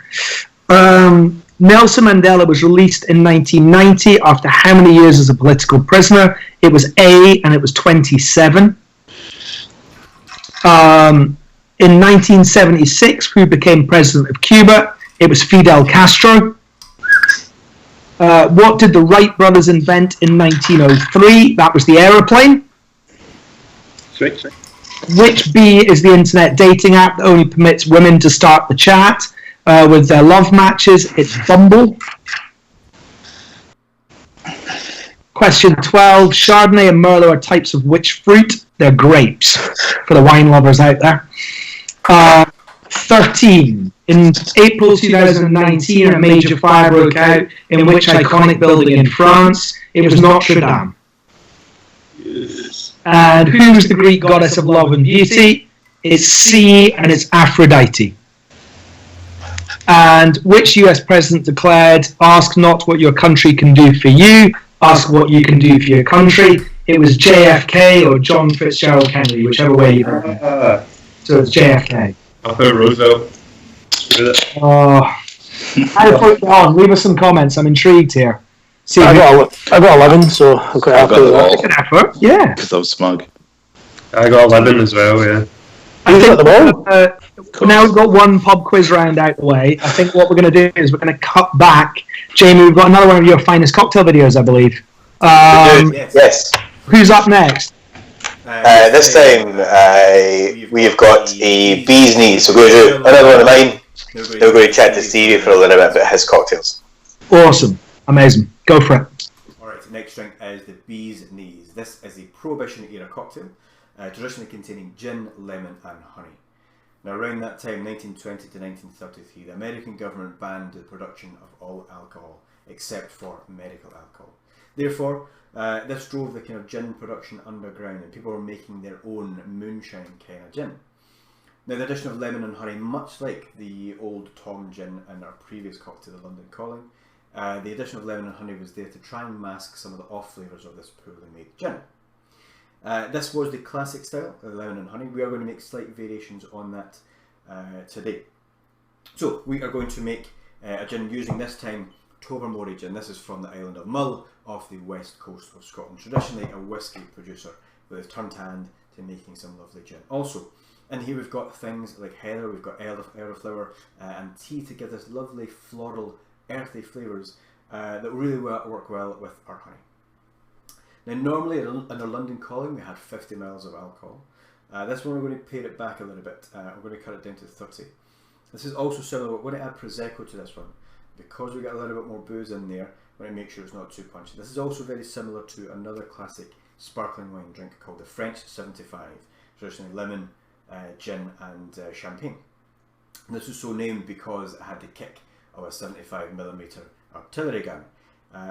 Nelson Mandela was released in 1990 after how many years as a political prisoner? It was A, and it was 27. In 1976, who became president of Cuba? It was Fidel Castro. What did the Wright brothers invent in 1903? That was the aeroplane. Sweet. Which B is the internet dating app that only permits women to start the chat with their love matches? It's Bumble. Question 12. Chardonnay and Merlot are types of which fruit? They're grapes, for the wine lovers out there. 13. In April 2019, a major fire broke out in which iconic building in France? It was Notre Dame. And who was the Greek goddess of love and beauty? It's C, and it's Aphrodite. And which US president declared, "Ask not what your country can do for you, ask what you can do for your country"? It was JFK or John Fitzgerald Kennedy, whichever way you go. So it's JFK. I'll put Roosevelt. Oh, how to put it on? Leave us some comments. I'm intrigued here. See, I got 11, so I'm quite happy with that. It's an effort. Yeah. Because I'm smug. I got 11 as well, yeah. I think got them all? now we've got one pub quiz round out the way. I think what we're going to do is we're going to cut back. Jamie, we've got another one of your finest cocktail videos, I believe. Yes. Who's up next? This time we've got a bee's knees. So we're going to do another one of mine. Then we're going to chat to Stevie for a little bit about his cocktails. Awesome. Amazing. Go for it. Alright, next drink is the bee's knees. This is a Prohibition era cocktail, traditionally containing gin, lemon and honey. Now around that time, 1920 to 1933, the American government banned the production of all alcohol except for medical alcohol. Therefore, this drove the kind of gin production underground, and people were making their own moonshine kind of gin. Now the addition of lemon and honey, much like the old Tom gin and our previous cocktail, the London Calling, the addition of lemon and honey was there to try and mask some of the off flavours of this poorly made gin. This was the classic style, lemon and honey. We are going to make slight variations on that today. So we are going to make a gin using this time Tobermory gin. This is from the island of Mull off the west coast of Scotland. Traditionally a whisky producer, but they've turned hand to making some lovely gin. Also, in here we've got things like heather, we've got elderflower and tea to give this lovely floral, earthy flavours that really work well with our honey. Now normally in our London Calling we had 50 ml of alcohol. This one we're going to pare it back a little bit. We're going to cut it down to 30. This is also similar, we're going to add Prosecco to this one. Because we got a little bit more booze in there, we're going to make sure it's not too punchy. This is also very similar to another classic sparkling wine drink called the French 75. Traditionally lemon, gin and champagne. And this was so named because it had the kick of a 75mm artillery gun.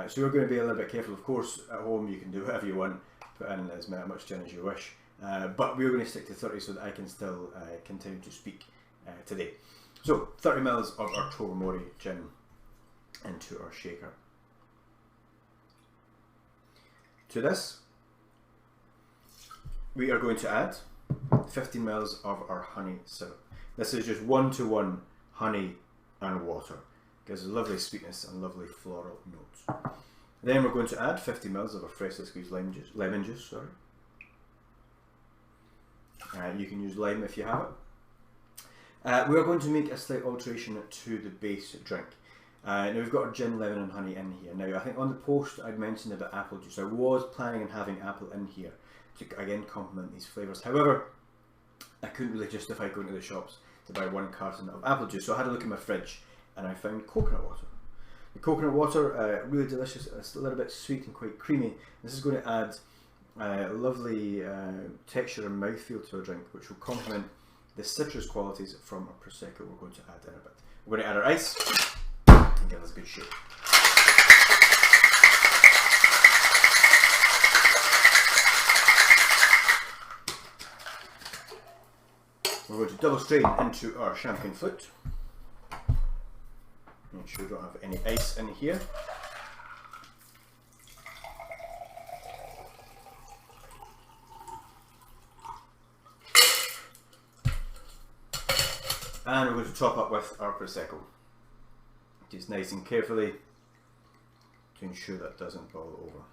So we're going to be a little bit careful. Of course, at home you can do whatever you want, put in as much gin as you wish. But we're going to stick to 30 so that I can still continue to speak today. So 30 ml of our Tobermory gin into our shaker. To this, we are going to add 15 ml of our honey syrup. This is just 1-to-1 honey and water. Gives a lovely sweetness and lovely floral notes. Then we're going to add 50 ml of our freshly squeezed lemon juice. You can use lime if you have it. We are going to make a slight alteration to the base drink. Now we've got our gin, lemon and honey in here. Now I think on the post I'd mentioned about apple juice. I was planning on having apple in here to again complement these flavours. However, I couldn't really justify going to the shops to buy 1 carton of apple juice, so I had a look in my fridge and I found coconut water. The coconut water, really delicious, it's a little bit sweet and quite creamy. This is going to add lovely texture and mouthfeel to our drink, which will complement the citrus qualities from our Prosecco we're going to add in a bit. We're going to add our ice and give us a good shake. We're going to double strain into our champagne flute. Make sure we don't have any ice in here. And we're going to top up with our Prosecco. Just nice and carefully to ensure that doesn't boil over.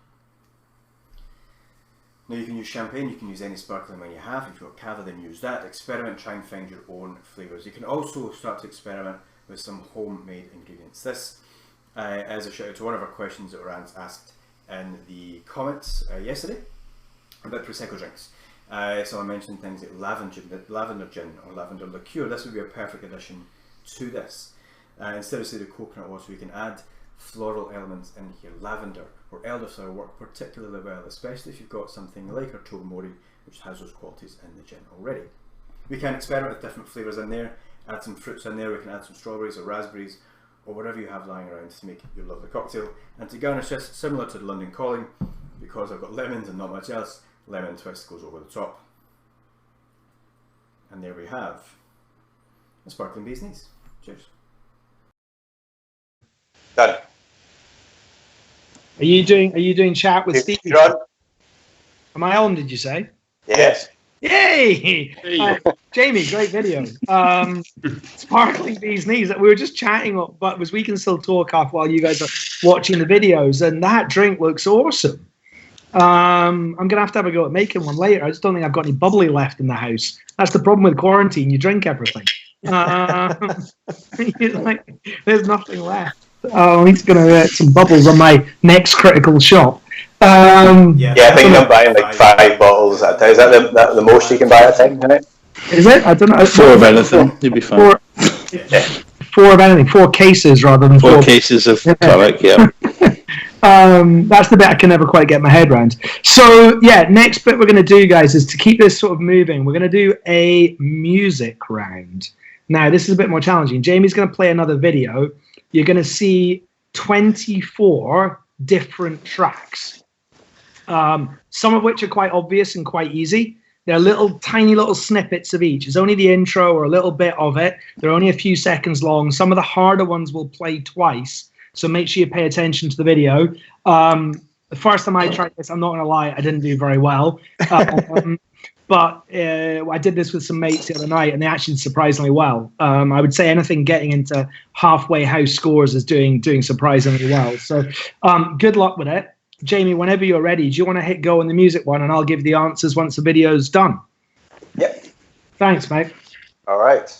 Now you can use champagne, you can use any sparkling wine you have. If you've got cava, then use that. Experiment, try and find your own flavours. You can also start to experiment with some homemade ingredients. This is a shout out to one of our questions that were asked in the comments yesterday about Prosecco drinks. Someone mentioned things like lavender gin or lavender liqueur. This would be a perfect addition to this. Instead of say the coconut water, we can add floral elements in here. Lavender or elderflower work particularly well, especially if you've got something like our Tobermory, which has those qualities in the gin already. We can experiment with different flavours in there, add some fruits in there. We can add some strawberries or raspberries or whatever you have lying around to make your lovely cocktail. And to garnish this, similar to the London Calling, because I've got lemons and not much else, lemon twist goes over the top. And there we have a sparkling bee's knees. Cheers. Done. Are you doing chat with Steve? Am I on, did you say? Yes. Yay! Jamie, great video. Sparkling bee's knees. We were just chatting, but we can still talk off while you guys are watching the videos, and that drink looks awesome. I'm going to have a go at making one later. I just don't think I've got any bubbly left in the house. That's the problem with quarantine. You drink everything. There's nothing left. Oh, he's going to get some bubbles on my next critical shot. I think I'm buying like 5 bottles at a time. Is that the most you can buy at a time, isn't it? Is it? I don't know. 4 of anything, you'll be fine. 4 of anything. 4 cases rather than 4 cases of tonic, yeah. That's the bit I can never quite get my head around. So, yeah, next bit we're going to do, guys, is to keep this sort of moving. We're going to do a music round. Now, this is a bit more challenging. Jamie's going to play another video. You're going to see 24 different tracks, some of which are quite obvious and quite easy. They're tiny little snippets of each. It's only the intro or a little bit of it. They're only a few seconds long. Some of the harder ones will play twice, so make sure you pay attention to the video. The first time I tried this, I'm not going to lie, I didn't do very well. But But I did this with some mates the other night, and they actually did surprisingly well. I would say anything getting into halfway house scores is doing surprisingly well. So good luck with it. Jamie, whenever you're ready, do you want to hit go on the music one, and I'll give the answers once the video's done? Yep. Thanks, mate. All right.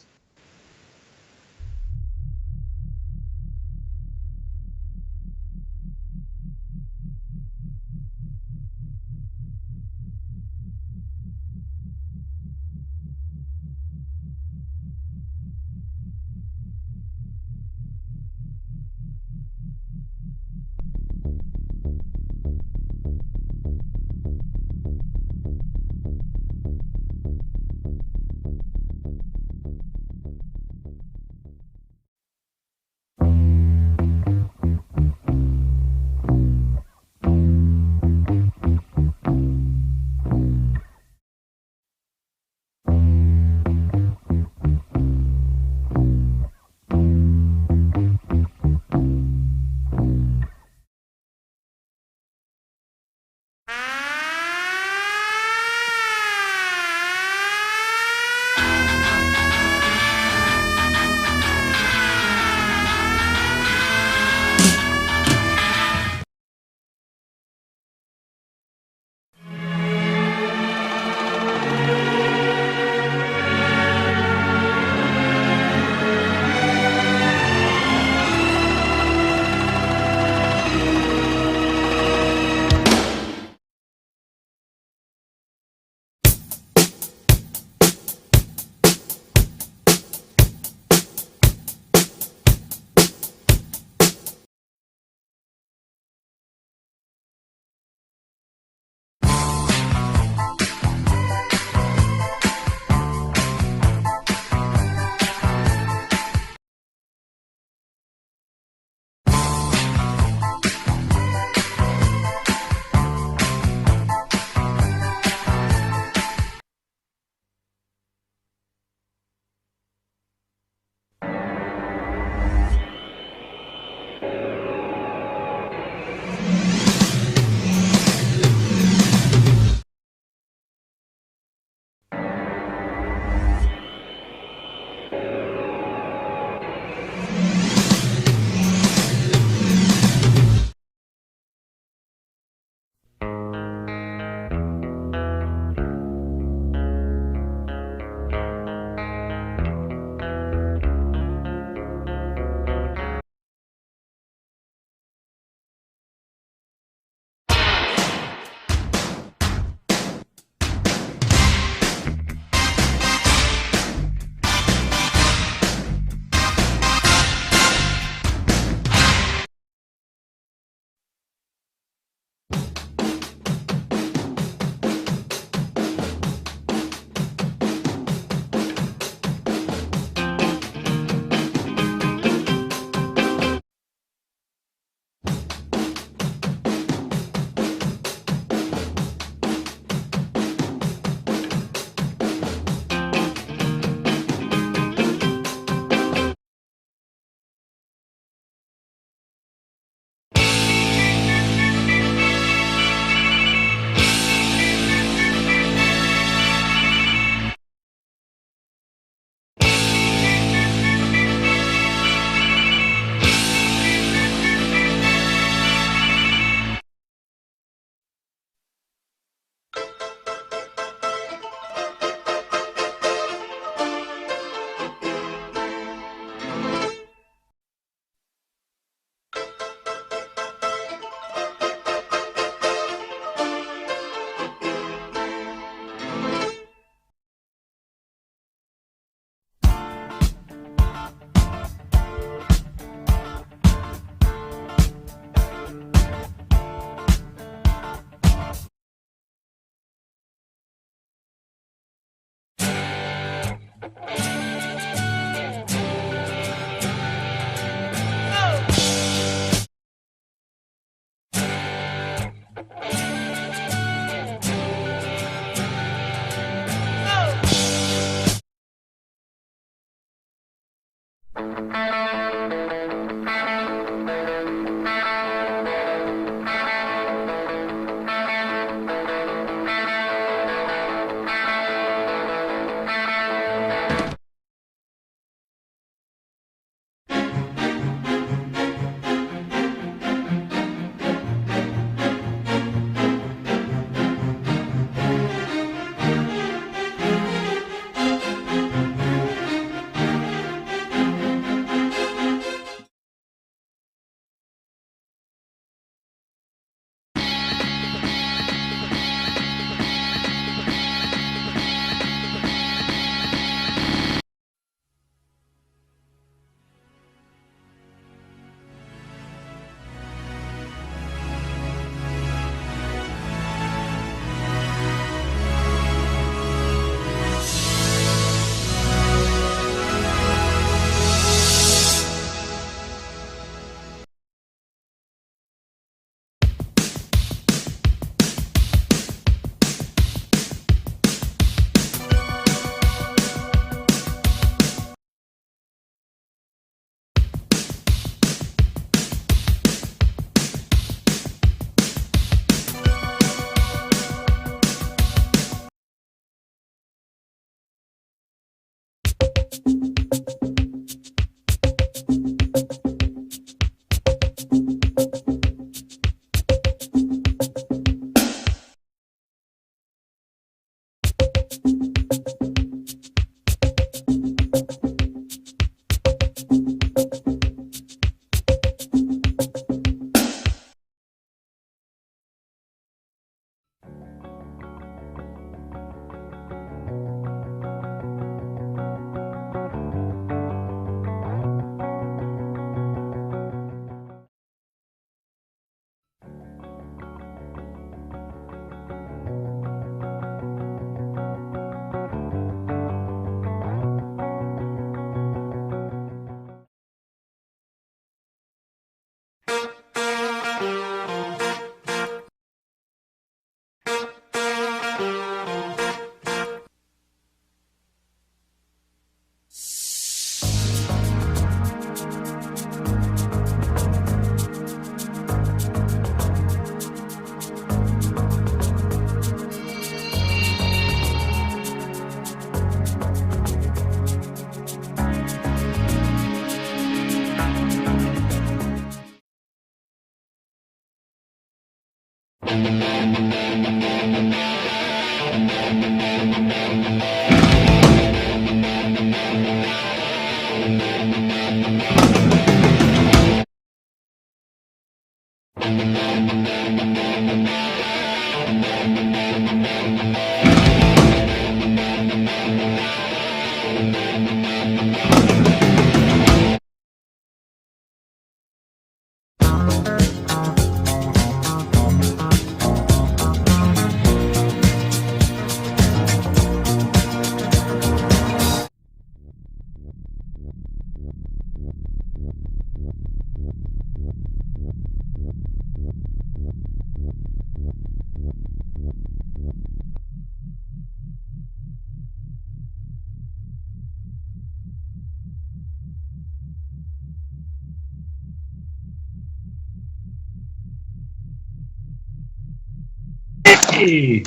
Hey,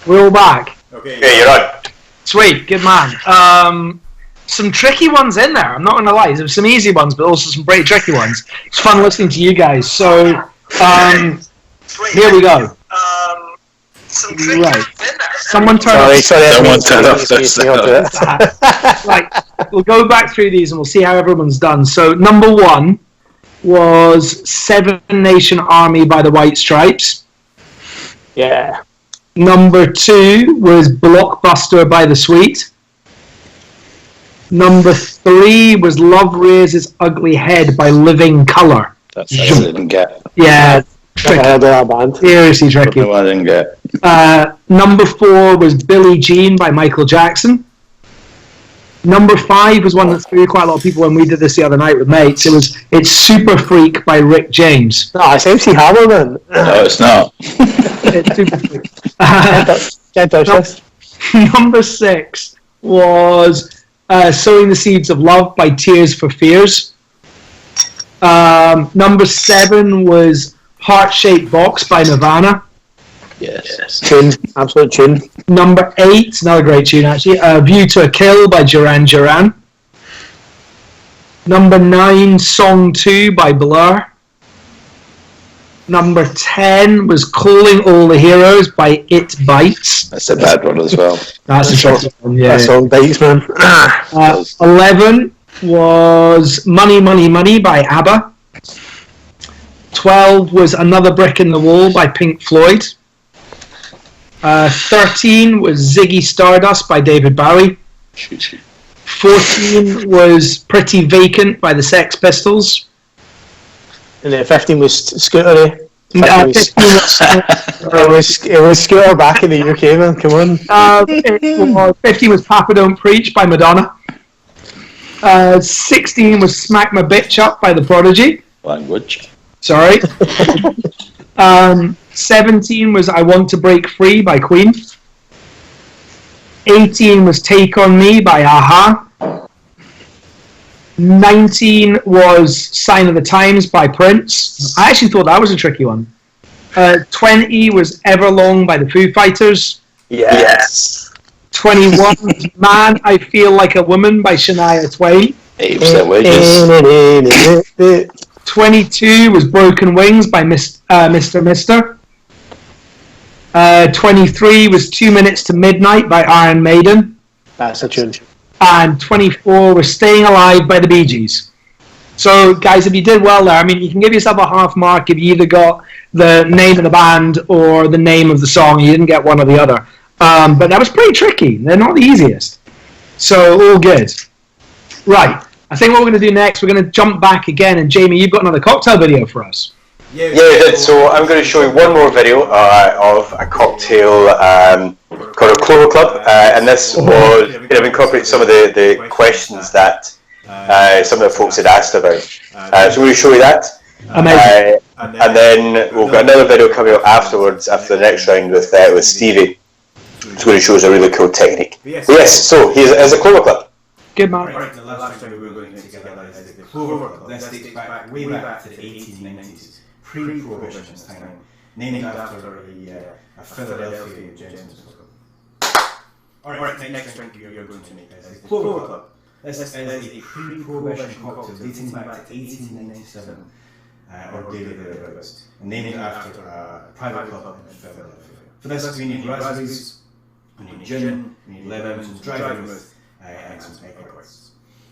we're all back. Okay, you're on. Sweet, good man. Some tricky ones in there, I'm not going to lie. There's some easy ones, but also some pretty tricky ones. It's fun listening to you guys. So, here we go. Right. Someone turn off. Someone turn off this. Right. We'll go back through these and we'll see how everyone's done. So, number 1 was Seven Nation Army by the White Stripes. Yeah. Number 2 was Blockbuster by The Sweet. Number 3 was Love Raises Ugly Head by Living Colour. That's what I didn't get. Yeah, seriously tricky. No, I didn't get. Number 4 was Billie Jean by Michael Jackson. Number 5 was one that threw quite a lot of people when we did this the other night with mates. It's Super Freak by Rick James. No, it's MC Hammer, man. No, it's not. It's Super Freak. Can't touch this. Number 6 was Sowing the Seeds of Love by Tears for Fears. Number 7 was Heart Shaped Box by Nirvana. Yes. Tune, absolute tune. Number 8, another great tune actually, View to a Kill by Duran Duran. Number 9, Song 2 by Blur. Number 10 was Calling All the Heroes by It Bites. That's a bad one as well. That's a tricky one, yeah. That song bites, man. 11 was Money, Money, Money by ABBA. 12 was Another Brick in the Wall by Pink Floyd. 13 was Ziggy Stardust by David Bowie. 14 was Pretty Vacant by the Sex Pistols. And then 15 was Scooter. It was Scooter back in the UK, man. Come on. 15 was Papa Don't Preach by Madonna. 16 was Smack My Bitch Up by The Prodigy. Language. Sorry. 17 was I Want to Break Free by Queen. 18 was Take On Me by A-ha. 19 was Sign of the Times by Prince. I actually thought that was a tricky one. 20 was Everlong by the Foo Fighters. Yes. 21 was Man, I Feel Like a Woman by Shania Twain. 8% wages. 22 was Broken Wings by Mr. Mister. 23 was 2 Minutes to Midnight by Iron Maiden. That's a tune. And 24 was Staying Alive by the Bee Gees. So, guys, if you did well there, I mean, you can give yourself a half mark if you either got the name of the band or the name of the song. You didn't get one or the other. But that was pretty tricky. They're not the easiest. So, all good. Right. I think what we're going to do next, we're going to jump back again. And, Jamie, you've got another cocktail video for us. Yeah, I did. So I'm going to show you one more video of a cocktail called a Clover Club, and this was incorporates some of the questions that some of the folks had asked about. So I'm going to show you that. Amazing. And then we've got another video coming up afterwards, after the next round with Stevie. It's going to show us a really cool technique. Yes, so here's a Clover Club. Good man. Right, the last time we were going to together is the Clover Club. This dates back way back to the 1890s, pre-Prohibition time, named after a Philadelphia gentleman's club. Alright, next drink you're going to make is the Clover Club. This is a pre-Prohibition cocktail dating back to 1897, or daily thereabouts, named after a private club in Philadelphia. For this, we need raspberries, we need gin, we need lemons, dry vermouth, and some egg whites.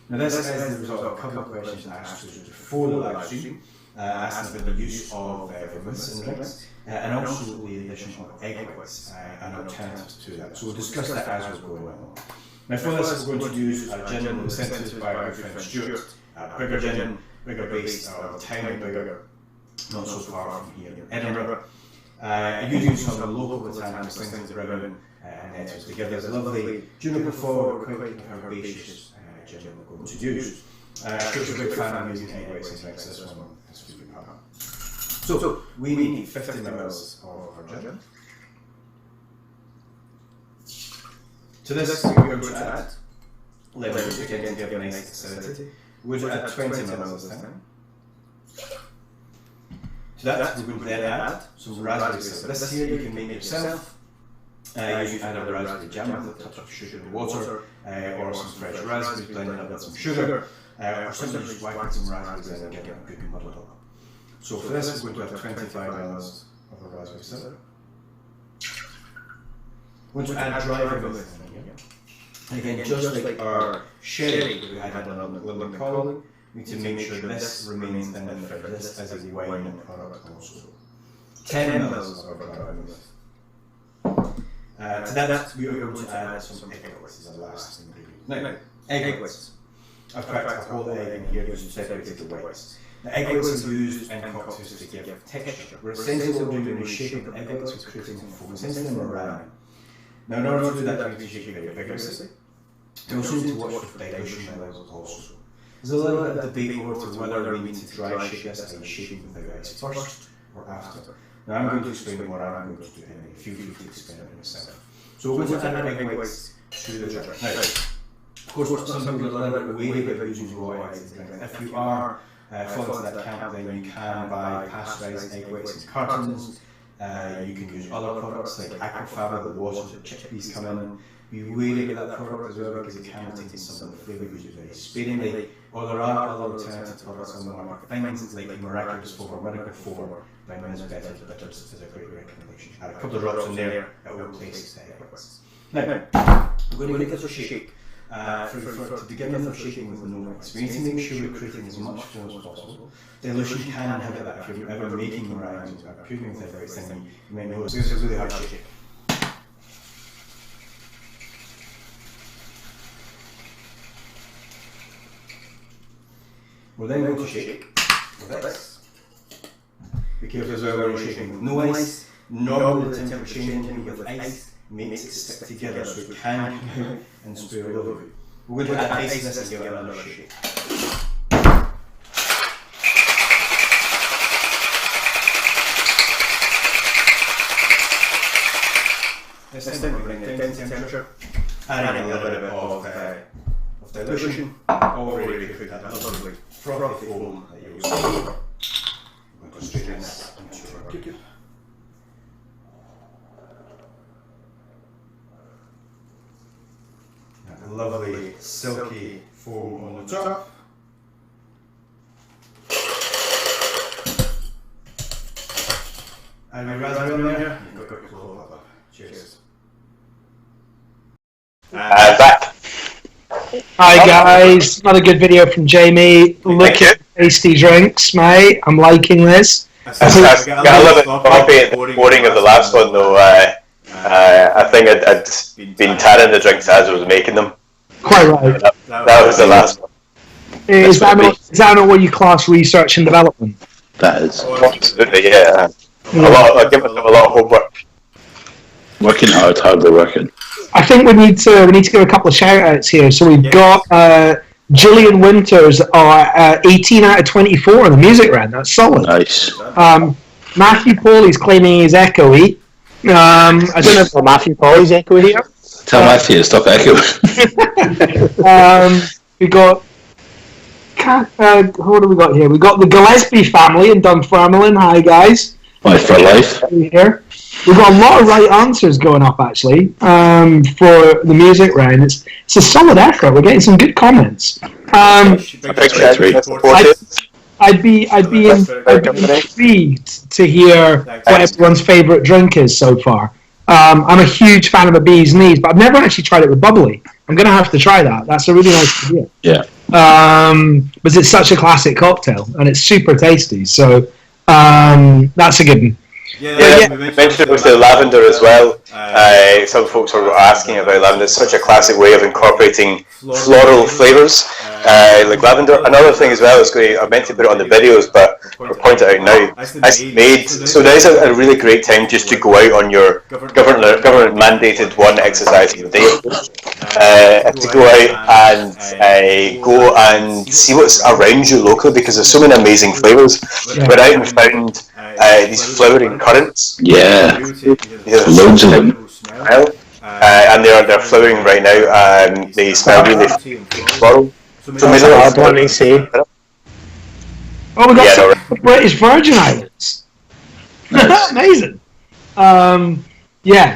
Now this is the result of a couple of questions asked before the live stream, asking about the use of vermouths in drinks, and also the addition of egg whites and alternatives to that. So we'll discuss that as we're going along. Now for this, we're going to use a gin that was sent to us by our good friend Stuart, Biggar Gin, Biggar based, or tiny Biggar, not so far from here in Edinburgh. Using some local botanical things that ribbon and nettles together. There's a lovely juniper flower, quite herbaceous gin we're going to use. Stuart's a big fan of using egg whites and drinks. This one is super part. So we need 50 ml of our gin. To this we're going to add lemons again to give a nice acidity. We're going to add 20 ml this time. To that, we're going to then add some raspberry syrup. This here you can make yourself. You can add a raspberry jam with a touch of sugar and water, or some fresh raspberries blended up with some sugar, or simply just whack some raspberries in and get it good muddled up. So for this, we're going to have 25 ml of a raspberry syrup. We're going to add dry vermouth in here. And again, just like our sherry that we had on Little Colin, we need to make sure that this remains in the fridge. This is a wine product also. 10 ml of dry vermouth. To that, we are going to add some egg whites as a last ingredient. Now, egg whites. I've cracked a whole egg in here just to separate the whites. The egg whites are used in cocktails to give texture. We're essentially what we're doing is shaping the egg whites with creating a foam, essentially a meringue. Now, in order to do that, we need to shake very vigorously. We also need to watch for dilution levels also. There's a little bit of debate over whether we need to dry shake this by shaking without ice first or after. Now I'm going to explain what I'm going to do anyway. Feel free to experiment yourself. So we're going to add our egg whites to the drink. Now, of course, some people are a little bit wary about using raw eggs in drink. If you are falling to that camp, then you can buy pasteurised egg whites in cartons. You can use other products like Aquafaba, the water that chickpeas come in. Be wary about that product as well because it can contain some of the flavour used very sparingly. Or there are other alternative products on the market. Things like Miraculous 4, Miracle 4 by Men's Better Bitters is a great recommendation. Add a couple of drops in there, it will taste egg whites. Now, we're going to give this a shake. To begin with, we're shaking with no mix. We need to make sure we're creating as much foam as possible. Dilution can inhibit that. If you're ever making meringues or cooking with everything, you might notice it's a really hard shake. We're then going to shake with this. Be careful as well when you're shaking with no ice. Normally the temperature changing with ice makes it stick together so it can come out and spray all over you. We're going to add ice to this and give it another shake. This time we're bringing it down to temperature, adding a little bit of dilution, already cooked that lovely frothy foam that you'll see. We're going to strain this into our cube. That lovely silky foam on the top. And my raspberry on there, you've got your Clover Club. Cheers. Back. Hi guys, another good video from Jamie. Look at tasty drinks, mate. I'm liking this. I got a little bit bumpy at the boring of the last one though. I think I'd been tanning the drinks as I was making them. Quite right. That was the last one. Is that not what you class research and development? That is. Absolutely, yeah. I give myself a lot of homework. Working hard, hardly working. I think we need to give a couple of shout outs here. So we've got Gillian Winters are 18 out of 24 in the music round. That's solid. Nice. Matthew Pauly's claiming he's echoey. I don't know if Matthew Pauly's echoey here. Tell Matthew to stop echoing. We got. What do we got here? We got the Gillespie family in Dunfermline. Hi, guys. Life for life. Here. We've got a lot of right answers going up, actually, for the music round. It's a solid effort. We're getting some good comments. I'd be intrigued to hear what everyone's favourite drink is so far. I'm a huge fan of a bee's knees, but I've never actually tried it with bubbly. I'm going to have to try that. That's a really nice idea. Yeah. Because it's such a classic cocktail, and it's super tasty. So that's a good one. Yeah, we mentioned it with the lavender as well. Some folks were asking about lavender. It's such a classic way of incorporating floral flavours, like lavender. Another thing as well is I meant to put it on the videos, but I'll point it out now. So there is a really great time just to go out on your government mandated one exercise a day. To go out and go and see what's around you locally, because there's so many amazing flavours. Went out and found these flowering currants. Yeah. Loads of them. And they're flowering right now, and they smell really floral. So maybe I'd want to say. Oh, we got some the British Virgin Islands. Nice. Amazing.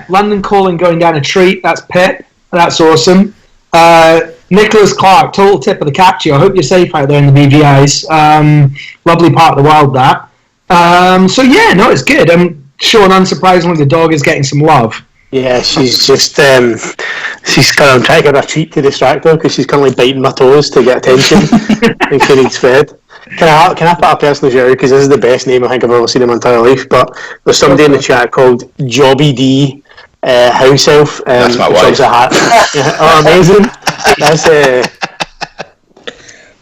London Calling going down a treat. That's Pip. That's awesome. Nicholas Clark, total tip of the cap to you. I hope you're safe out there in the BVIs. Lovely part of the world, that. It's good. Sean, unsurprisingly, the dog is getting some love. Yeah, she's just she's kind of trying to get a treat to distract her because she's currently biting my toes to get attention and she needs fed. Can I put a personal shout out, because this is the best name I think I've ever seen in my entire life, but there's somebody in the chat called Jobby D House Elf. That's my wife. Oh, amazing. That's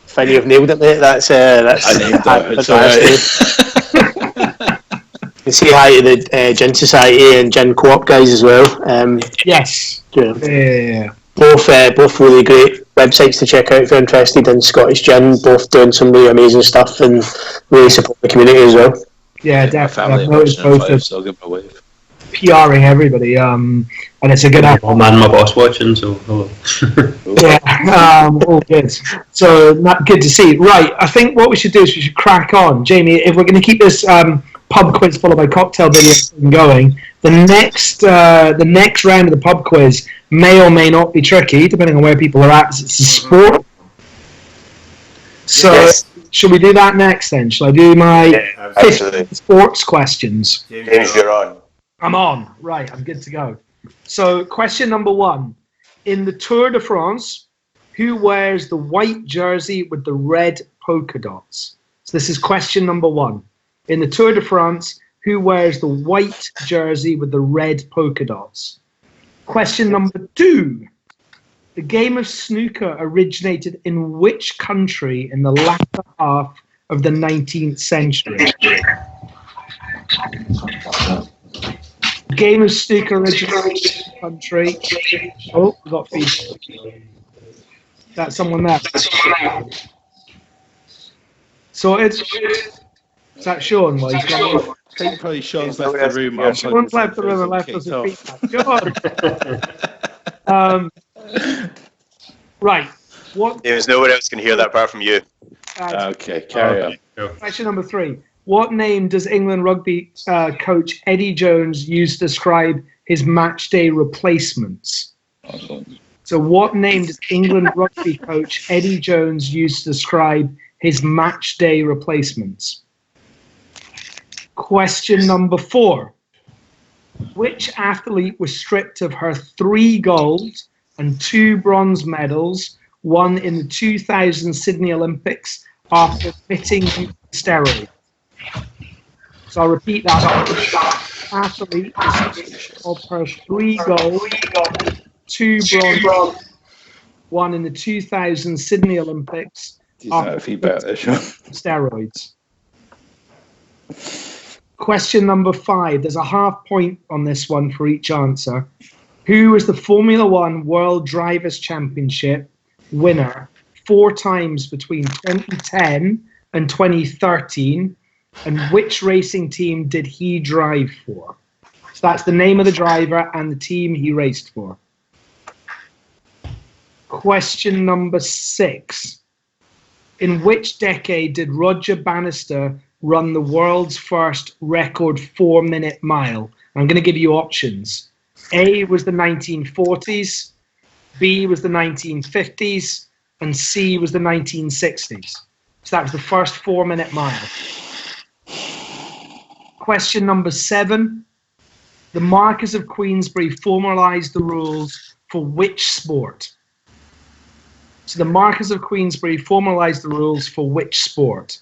Fine, you've nailed it, mate. That's I named it. You say hi to the Gin Society and Gin Co-op guys as well. Yes. Yeah. Both really great websites to check out if you're interested in Scottish gin. Both doing some really amazing stuff and really support the community as well. Yeah, definitely. I've noticed both so I'll give them a wave. PRing everybody, and it's a good app. Oh man, my boss watching, so hello. All good. So good to see. Right, I think what we should do is we should crack on, Jamie. If we're going to keep this pub quiz followed by cocktail videos going, the next round of the pub quiz may or may not be tricky, depending on where people are at. It's a sport. So should we do that next then? Shall I do my 15 sports questions? James, you're on. I'm on. Right, I'm good to go. So question number 1. In the Tour de France, who wears the white jersey with the red polka dots? So this is question number 1. In the Tour de France, who wears the white jersey with the red polka dots? Question number 2. The game of snooker originated in which country in the latter half of the 19th century? The game of snooker originated in which country? Oh, we got feedback. That's someone there. Sorted. Is that Sean? Well, he's gone. I think probably Sean's left the room. Sean's left the room and left us a feedback. Sean! Right. What? There's nowhere else can hear that apart from you. Okay, carry on. Question number 3. What name does England rugby coach Eddie Jones use to describe his match day replacements? Awesome. So what name does England rugby coach Eddie Jones use to describe his match day replacements? Question number 4. Which athlete was stripped of her 3 gold and 2 bronze medals won in the 2000 Sydney Olympics after admitting steroids? So I'll repeat that. Athlete was stripped of her 3 gold, 2 bronze, won in the 2000 Sydney Olympics after feedback there, Sean. steroids. Question number 5. There's a half point on this one for each answer. Who was the Formula One World Drivers' Championship winner 4 times between 2010 and 2013, and which racing team did he drive for? So that's the name of the driver and the team he raced for. Question number 6. In which decade did Roger Bannister run the world's first record 4-minute mile? I'm going to give you options. A was the 1940s, B was the 1950s, and C was the 1960s. So that was the first 4-minute mile. Question number 7. The Marquess of Queensberry formalised the rules for which sport? So the Marquess of Queensberry formalised the rules for which sport?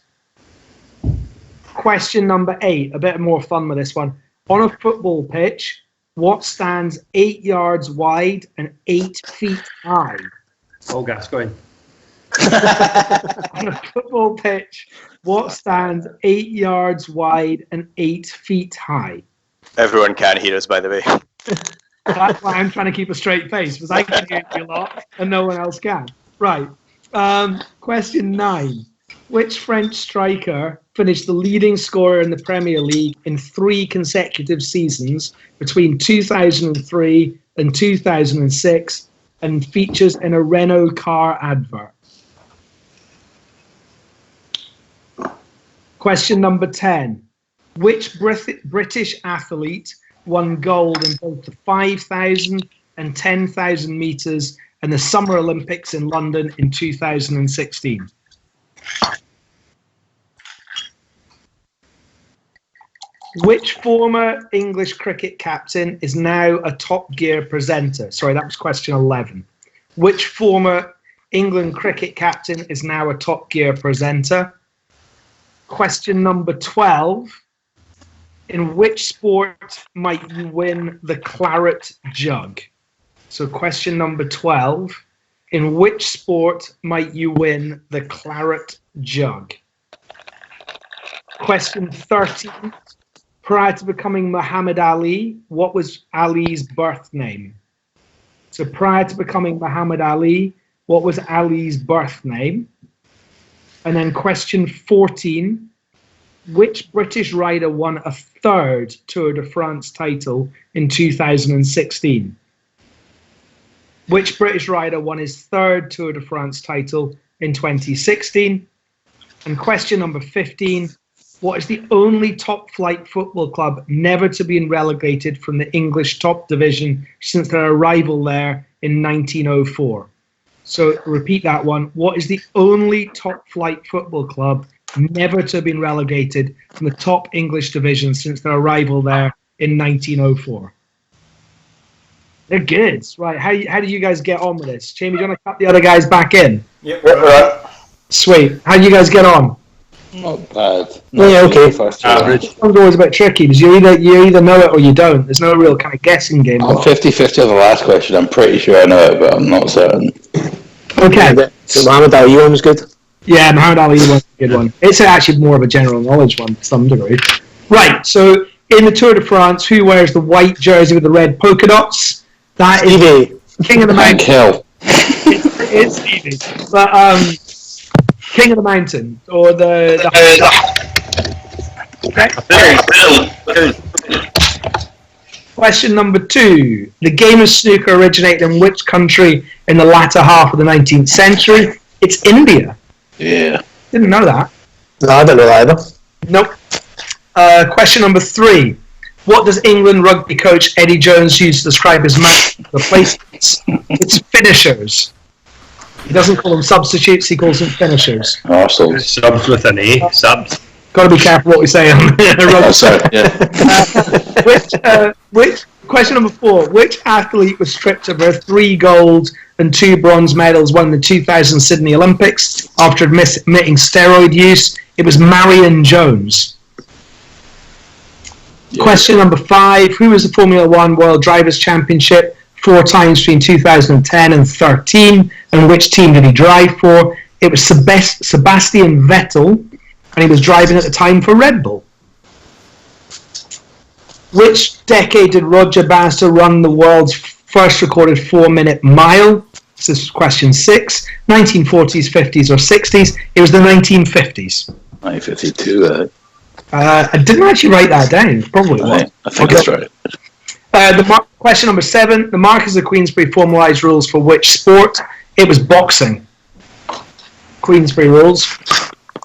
Question number 8, a bit more fun with this one. On a football pitch, what stands 8 yards wide and 8 feet high? Oh, Gascoigne. On a football pitch, what stands 8 yards wide and 8 feet high? Everyone can hear us, by the way. That's why I'm trying to keep a straight face, because I can hear you a lot and no one else can. Right. Question 9. Which French striker finished the leading scorer in the Premier League in 3 consecutive seasons between 2003 and 2006 and features in a Renault car advert? Question number 10. Which British athlete won gold in both the 5,000 and 10,000 metres and the Summer Olympics in London in 2016? Which former English cricket captain is now a Top Gear presenter? Sorry, that was question 11. Which former England cricket captain is now a Top Gear presenter? Question number 12. In which sport might you win the claret jug? So question number 12. In which sport might you win the claret jug? Question 13. Prior to becoming Muhammad Ali, what was Ali's birth name? So prior to becoming Muhammad Ali, what was Ali's birth name? And then question 14. Which British rider won a 3rd Tour de France title in 2016? Which British rider won his 3rd Tour de France title in 2016? And question number 15. What is the only top flight football club never to be relegated from the English top division since their arrival there in 1904? So repeat that one. What is the only top flight football club never to have been relegated from the top English division since their arrival there in 1904? They're good. Right, how do you guys get on with this? Jamie, do you want to cut the other guys back in? Yep, right. Sweet. How do you guys get on? Not bad. Yeah, okay. Average. It's always a bit tricky because you either know it or you don't. There's no real kind of guessing game. I'm 50-50 on the last question. I'm pretty sure I know it, but I'm not certain. Okay. So Muhammad Ali one was good. Yeah, Muhammad Ali was a good one. It's actually more of a general knowledge one to some degree. Right, so in the Tour de France, who wears the white jersey with the red polka dots? That is King of the Mountain. Hill. It's Stevie. But King of the Mountain, or the okay. Question number 2. The game of snooker originated in which country in the latter half of the 19th century? It's India. Yeah. Didn't know that. No, I don't know that either. Nope. Question number 3. What does England rugby coach Eddie Jones use to describe his match replacements? It's finishers. He doesn't call them substitutes, he calls them finishers. Arsenal. Subs with an A. Subs. Got to be careful what we say on rugby. Oh, sorry. Yeah. Question number 4. Which athlete was stripped of her 3 gold and 2 bronze medals won the 2000 Sydney Olympics after admitting steroid use? It was Marion Jones. Yeah. Question number 5. Who was the Formula 1 World Drivers' Championship 4 times between 2010 and 13? And which team did he drive for? It was Sebastian Vettel, and he was driving at the time for Red Bull. Which decade did Roger Bannister run the world's first recorded 4-minute mile? This is question 6. 1940s, 50s, or 60s? It was the 1950s. 1952. I didn't actually write that down. Probably was. I think that's right. Question number 7. The Marquess of Queensberry formalised rules for which sport? It was boxing. Queensberry rules.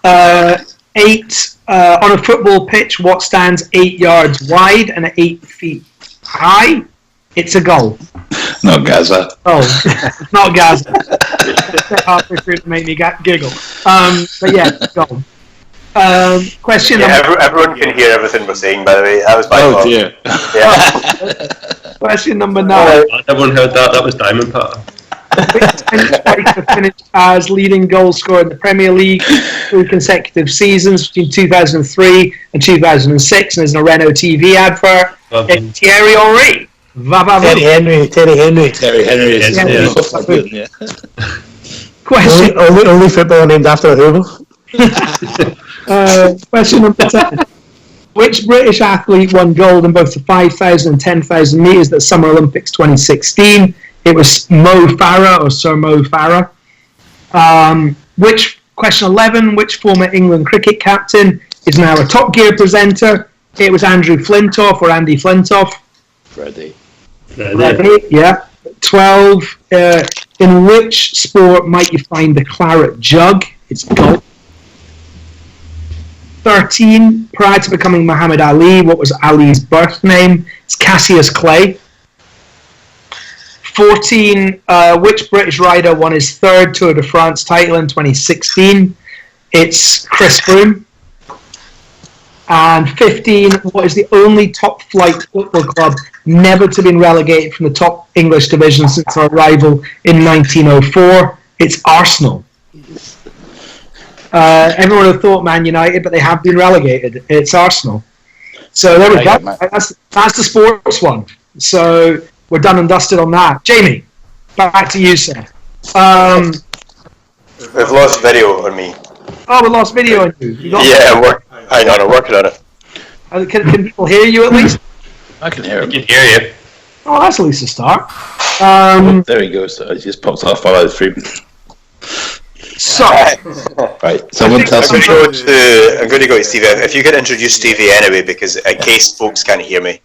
8. On a football pitch, what stands 8 yards wide and 8 feet high? It's a goal. Not Gaza. Oh, it's not Gaza. Halfway through to make me giggle. But yeah, goal. Question number... Everyone can hear everything we're saying, by the way. That was my fault. Dear. Yeah. Question number 9. Everyone heard that. That was Diamond Patter. Which striker finished as leading goal scorer in the Premier League 3 consecutive seasons between 2003 and 2006, and there's a Renault TV advert. Thierry Henry. Terry Henry. Is yeah. Question. Only footballer named after a Hoover. Question number 10. Which British athlete won gold in both the 5,000 and 10,000 metres at the Summer Olympics 2016? It was Mo Farah or Sir Mo Farah. Question 11. Which former England cricket captain is now a Top Gear presenter? It was Andrew Flintoff or Andy Flintoff. Freddie. Yeah. 12. In which sport might you find the claret jug? It's golf. 13. Prior to becoming Muhammad Ali, what was Ali's birth name? It's Cassius Clay. 14. Which British rider won his 3rd Tour de France title in 2016? It's Chris Froome. And 15. What is the only top flight football club never to have been relegated from the top English division since their arrival in 1904? It's Arsenal. Everyone would have thought Man United, but they have been relegated. It's Arsenal. So there we go. That's the sports one. So we're done and dusted on that. Jamie, back to you, sir. We've lost video on me. Oh, we lost video on you. I'm working on it. Can people hear you at least? I can hear him. I can hear you. Oh, that's at least a start. There he goes. It just popped off while I was streaming. So, right, someone tell some. I'm going to go to Stevie. If you could introduce Stevie anyway, because in case folks can't hear me.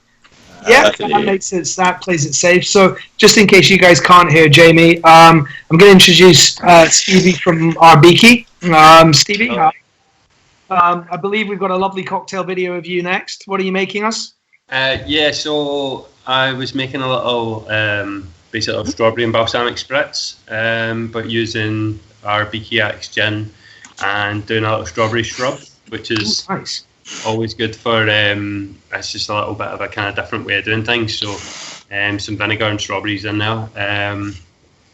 Yeah, that makes it. That plays it safe. So, just in case you guys can't hear Jamie, I'm going to introduce Stevie from RBKey. Stevie, hi. I believe we've got a lovely cocktail video of you next. What are you making us? So I was making a little basically strawberry and balsamic spritz, but using our RBKey Axe gin and doing a little strawberry shrub, which is nice. Always good for. It's just a little bit of a kind of different way of doing things. So some vinegar and strawberries in there.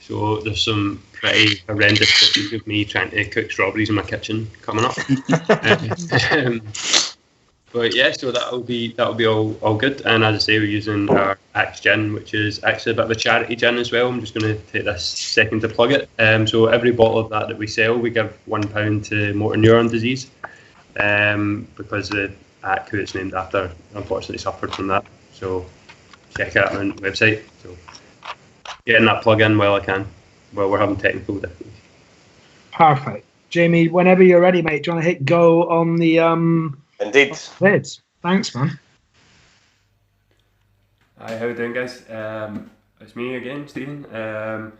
So there's some pretty horrendous pictures of me trying to cook strawberries in my kitchen coming up. But yeah, so that'll be all good. And as I say, we're using our Axe gin, which is actually a bit of a charity gin as well. I'm just going to take this second to plug it. So every bottle of that we sell, we give £1 to motor neuron disease, because the act who it's named after unfortunately suffered from that. So check out on the website. So getting that plug in while I can. Well, we're having technical difficulties. Perfect. Jamie, whenever you're ready, mate, do you want to hit go on the Indeed. lids? Thanks, man. Hi, how are you doing, guys? It's me again, Stephen, and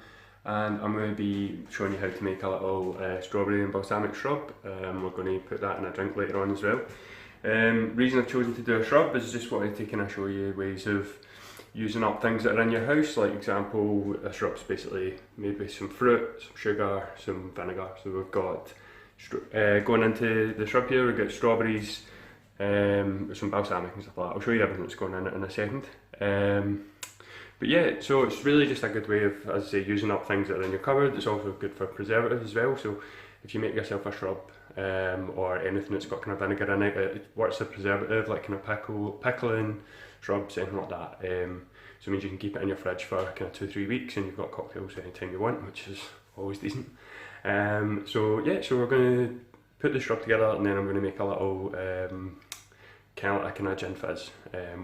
I'm going to be showing you how to make a little strawberry and balsamic shrub. We're going to put that in a drink later on as well. Reason I've chosen to do a shrub is just wanted to kind of show you ways of using up things that are in your house. Like example, a shrub's basically maybe some fruit, some sugar, some vinegar. So we've got going into the shrub here, we've got strawberries, some balsamic and stuff like that. I'll show you everything that's going in it in a second. But yeah, so it's really just a good way of, as I say, using up things that are in your cupboard. It's also good for preservatives as well. So if you make yourself a shrub or anything that's got kind of vinegar in it, it works as a preservative, like kind of pickling, shrubs, anything like that. So it means you can keep it in your fridge for kind of 2-3 weeks and you've got cocktails anytime you want, which is always decent. So yeah, so we're going to put the shrub together and then I'm going to make a little kind of gin fizz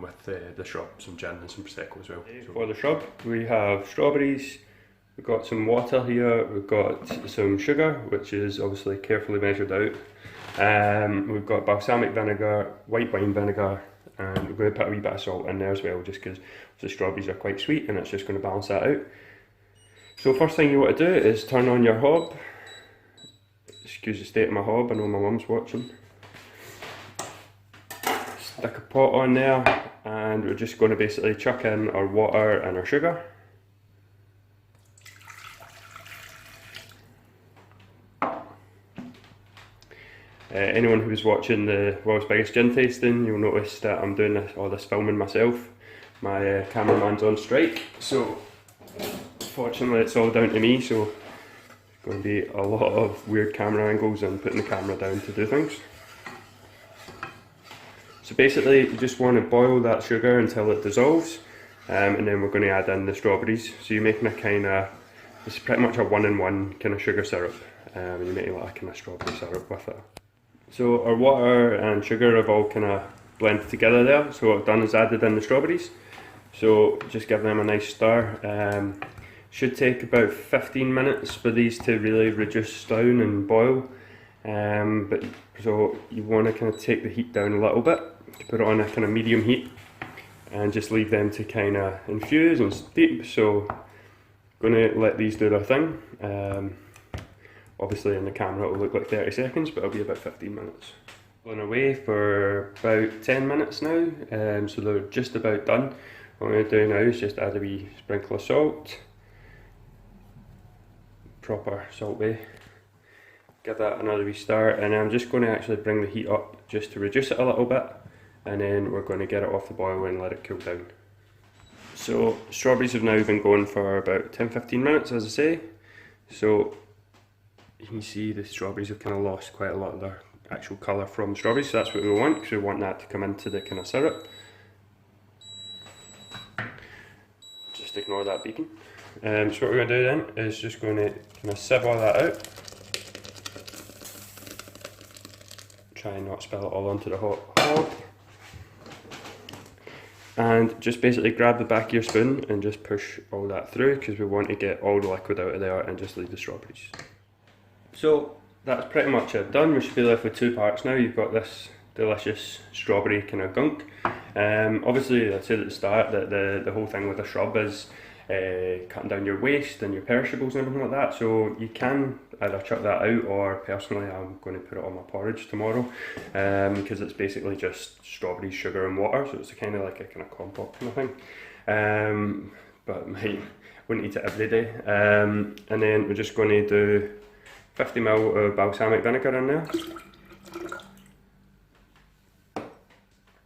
with the shrub, some gin and some prosecco as well. So for the shrub, we have strawberries, We've got some water here, we've got some sugar, which is obviously carefully measured out. We've got balsamic vinegar, white wine vinegar, and we're going to put a wee bit of salt in there as well, just because the strawberries are quite sweet and it's just going to balance that out. So first thing you want to do is turn on your hob. Excuse the state of my hob, I know my mum's watching. Stick a pot on there, and we're just going to basically chuck in our water and our sugar. Anyone who was watching the World's Biggest Gin Tasting, you'll notice that I'm doing all this filming myself. My cameraman's on strike, so fortunately it's all down to me, so there's going to be a lot of weird camera angles and putting the camera down to do things. So basically you just want to boil that sugar until it dissolves, and then we're going to add in the strawberries. So you're making a kind of, it's pretty much a 1-in-1 kind of sugar syrup, and you make like a kind of strawberry syrup with it. So our water and sugar have all kind of blended together there, so what I've done is added in the strawberries. So just give them a nice stir. Should take about 15 minutes for these to really reduce down and boil. But so you want to kind of take the heat down a little bit, to put it on a kind of medium heat, and just leave them to kind of infuse and steep. So going to let these do their thing. Obviously in the camera it will look like 30 seconds, but it'll be about 15 minutes. Going away for about 10 minutes now, so they're just about done. What I'm going to do now is just add a wee sprinkle of salt. Proper Salt Bae. Give that another wee stir, and I'm just going to actually bring the heat up just to reduce it a little bit, and then we're going to get it off the boil and let it cool down. So strawberries have now been going for about 10-15 minutes, as I say. So you can see the strawberries have kind of lost quite a lot of their actual colour from strawberries, so that's what we want, because we want that to come into the kind of syrup. Just ignore that beeping. So what we're going to do then is just going to kind of sieve all that out. Try and not spill it all onto the hot hob. And just basically grab the back of your spoon and just push all that through, because we want to get all the liquid out of there and just leave the strawberries. So that's pretty much it done. We should be left with two parts now. You've got this delicious strawberry kind of gunk. Obviously, I said at the start that the whole thing with a shrub is cutting down your waste and your perishables and everything like that. So you can either chuck that out, or personally I'm going to put it on my porridge tomorrow, because it's basically just strawberries, sugar and water. So it's kind of like a kind of compote kind of thing. But wouldn't eat it every day. And then we're just going to do 50 ml of balsamic vinegar in there,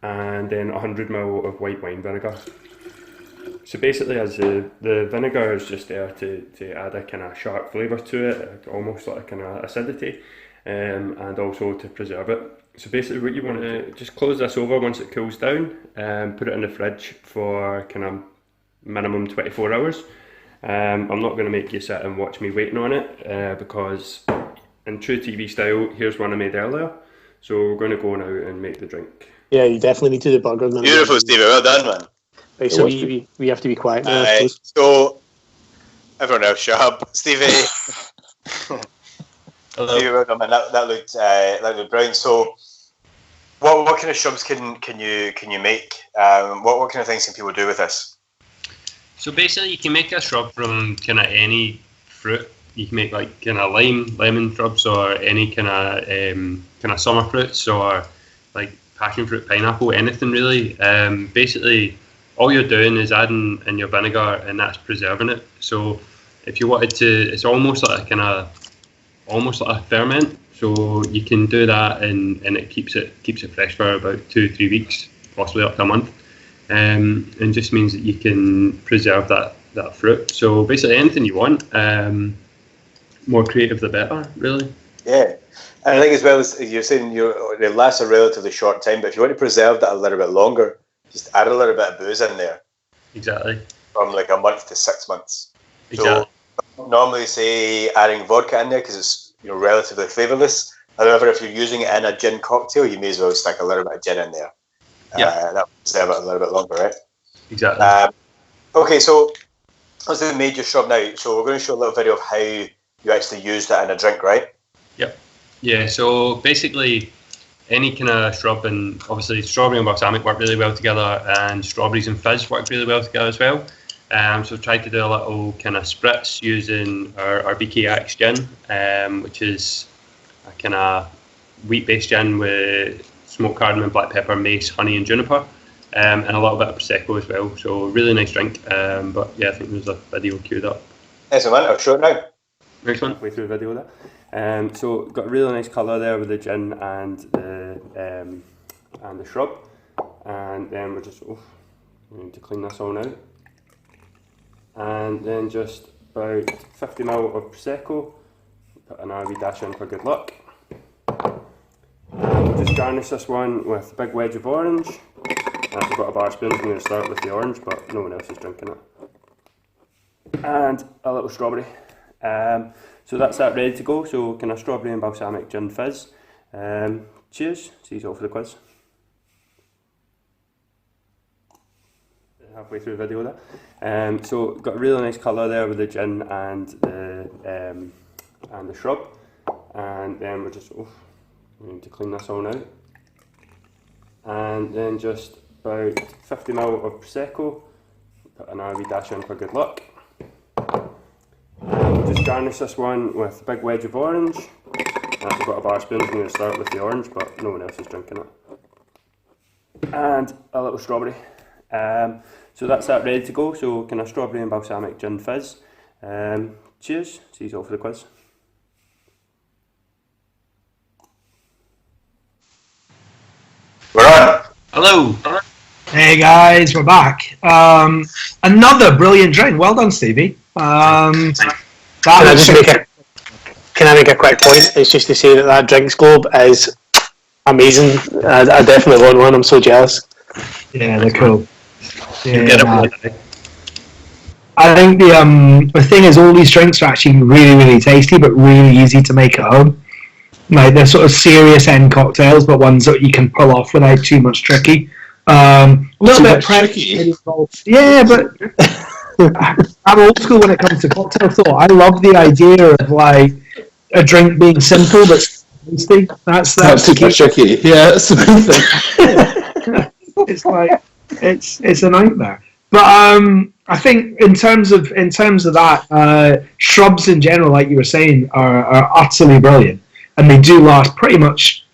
and then 100 ml of white wine vinegar. So basically, as the vinegar is just there to add a kind of sharp flavour to it, almost like a kind of acidity, and also to preserve it. So basically what you want to just close this over once it cools down, and put it in the fridge for kind of minimum 24 hours. I'm not going to make you sit and watch me waiting on it, because in true TV style, here's one I made earlier. So we're going to go now and make the drink. Yeah, you definitely need to do burger. Beautiful, Stevie. Well done, man. Right, so we have to be quiet now. So everyone else, shut up, Stevie. Hello. Stevie, well done, man. That looked brilliant. So, what kind of shrubs can you make? What kind of things can people do with this? So basically, you can make a shrub from kind of any fruit. You can make like kind of lemon shrubs, or any kind of summer fruits, or like passion fruit, pineapple, anything really. Basically, all you're doing is adding in your vinegar, and that's preserving it. So if you wanted to, it's almost like a ferment. So you can do that, and it keeps it fresh for about 2-3 weeks, possibly up to a month. And just means that you can preserve that fruit. So basically anything you want, more creative the better, really. Yeah, and I think as well as you're saying, they last a relatively short time, but if you want to preserve that a little bit longer, just add a little bit of booze in there. Exactly. From like a month to 6 months. Exactly. So normally say adding vodka in there because it's relatively flavourless. However, if you're using it in a gin cocktail, you may as well stick a little bit of gin in there. Yeah, that will preserve it a little bit longer, right? Exactly. Okay, so That's the major shrub now. So we're going to show a little video of how you actually use that in a drink, right? Yep. Yeah, so basically any kind of shrub, and obviously strawberry and balsamic work really well together, and strawberries and fizz work really well together as well. So tried to do a little kind of spritz using our BKX gin, which is a kind of wheat-based gin with smoked cardamom, black pepper, mace, honey and juniper, and a little bit of Prosecco as well. So really nice drink, but yeah, I think there's a video queued up. Excellent, man. I'll show it now. Next one, way through the video there. So got a really nice colour there with the gin and the shrub, and then we're just we need to clean this all now, and then just about 50 ml of Prosecco, put an wee dash in for good luck, and we'll just garnish this one with a big wedge of orange. I've got a bar spoon, so I'm going to start with the orange, but no one else is drinking it, and a little strawberry. So that's that ready to go. So kind of strawberry and balsamic gin fizz. Cheers. See you all for the quiz. Halfway through the video there. So got a really nice colour there with the gin and the shrub, and then we're just we need to clean this all now, and then just about 50 ml of Prosecco. Put an wee dash in for good luck. We'll just garnish this one with a big wedge of orange. I've got a bar spoon, so I'm going to start with the orange, but no one else is drinking it. And a little strawberry. So that's that ready to go. So kind of strawberry and balsamic gin fizz. Cheers. See you all for the quiz. We're on. Hello. Hey guys, we're back. Another brilliant drink. Well done, Stevie. Can I make a quick point? It's just to say that Drinks Globe is amazing. I definitely want one. I'm so jealous. Yeah, they're cool. Yeah, get it. I think the thing is, all these drinks are actually really, really tasty, but really easy to make at home. Like they're sort of serious end cocktails, but ones that you can pull off without too much tricky. A little bit tricky. Yeah, but I'm old school when it comes to cocktail thought. I love the idea of like a drink being simple but tasty. That's super tricky. Yeah, that's the main thing. It's like it's a nightmare. But I think in terms of that, shrubs in general, like you were saying, are utterly brilliant, and they do last pretty much,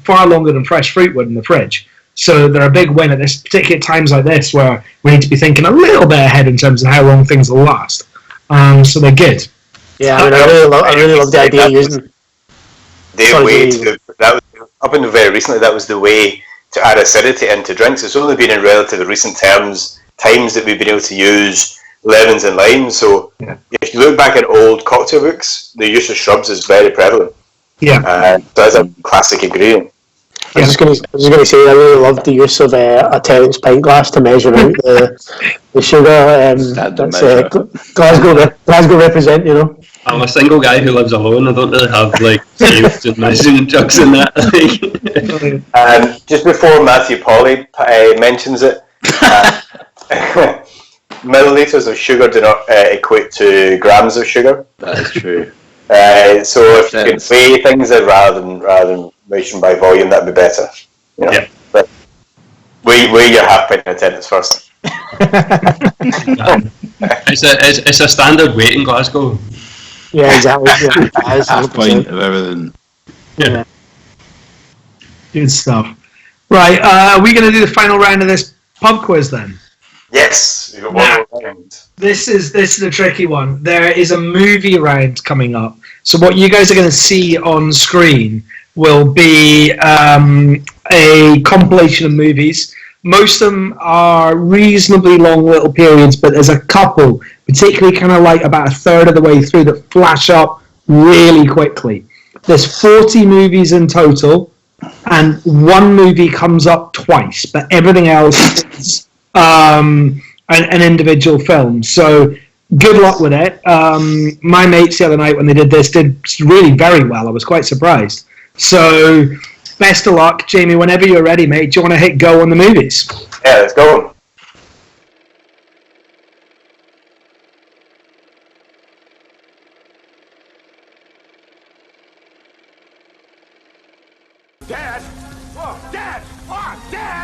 far longer than fresh fruit would in the fridge. So they're a big win at this particular times like this, where we need to be thinking a little bit ahead in terms of how long things will last. So they're good. Yeah, I really love the idea of using. That was up until very recently. That was the way to add acidity into drinks. It's only been in relatively recent times that we've been able to use lemons and limes. So if you look back at old cocktail books, the use of shrubs is very prevalent. Yeah, that's a classic ingredient. I was just going to say I really loved the use of a Terence pint glass to measure out the sugar. That's Glasgow represent, I'm a single guy who lives alone. I don't really have scales and measuring jugs and that. Just before Matthew Polly mentions it, milliliters of sugar do not equate to grams of sugar. That is true. So if you can weigh things rather than measuring by volume, that'd be better. Yeah. But weigh your half pint in attendance first. It's a standard weight in Glasgow. Yeah, exactly. Yeah, half pint of everything. Yeah. Good stuff. Right, are we going to do the final round of this pub quiz then? Yes. We've got one more round. This is a tricky one. There is a movie round coming up. So what you guys are going to see on screen will be a compilation of movies. Most of them are reasonably long little periods, but there's a couple, particularly kind of like about a third of the way through, that flash up really quickly. There's 40 movies in total, and one movie comes up twice, but everything else is an individual film. So good luck with it. My mates the other night when they did this did really very well. I was quite surprised. So best of luck, Jamie. Whenever you're ready, mate. Do you want to hit go on the movies? Yeah, let's go.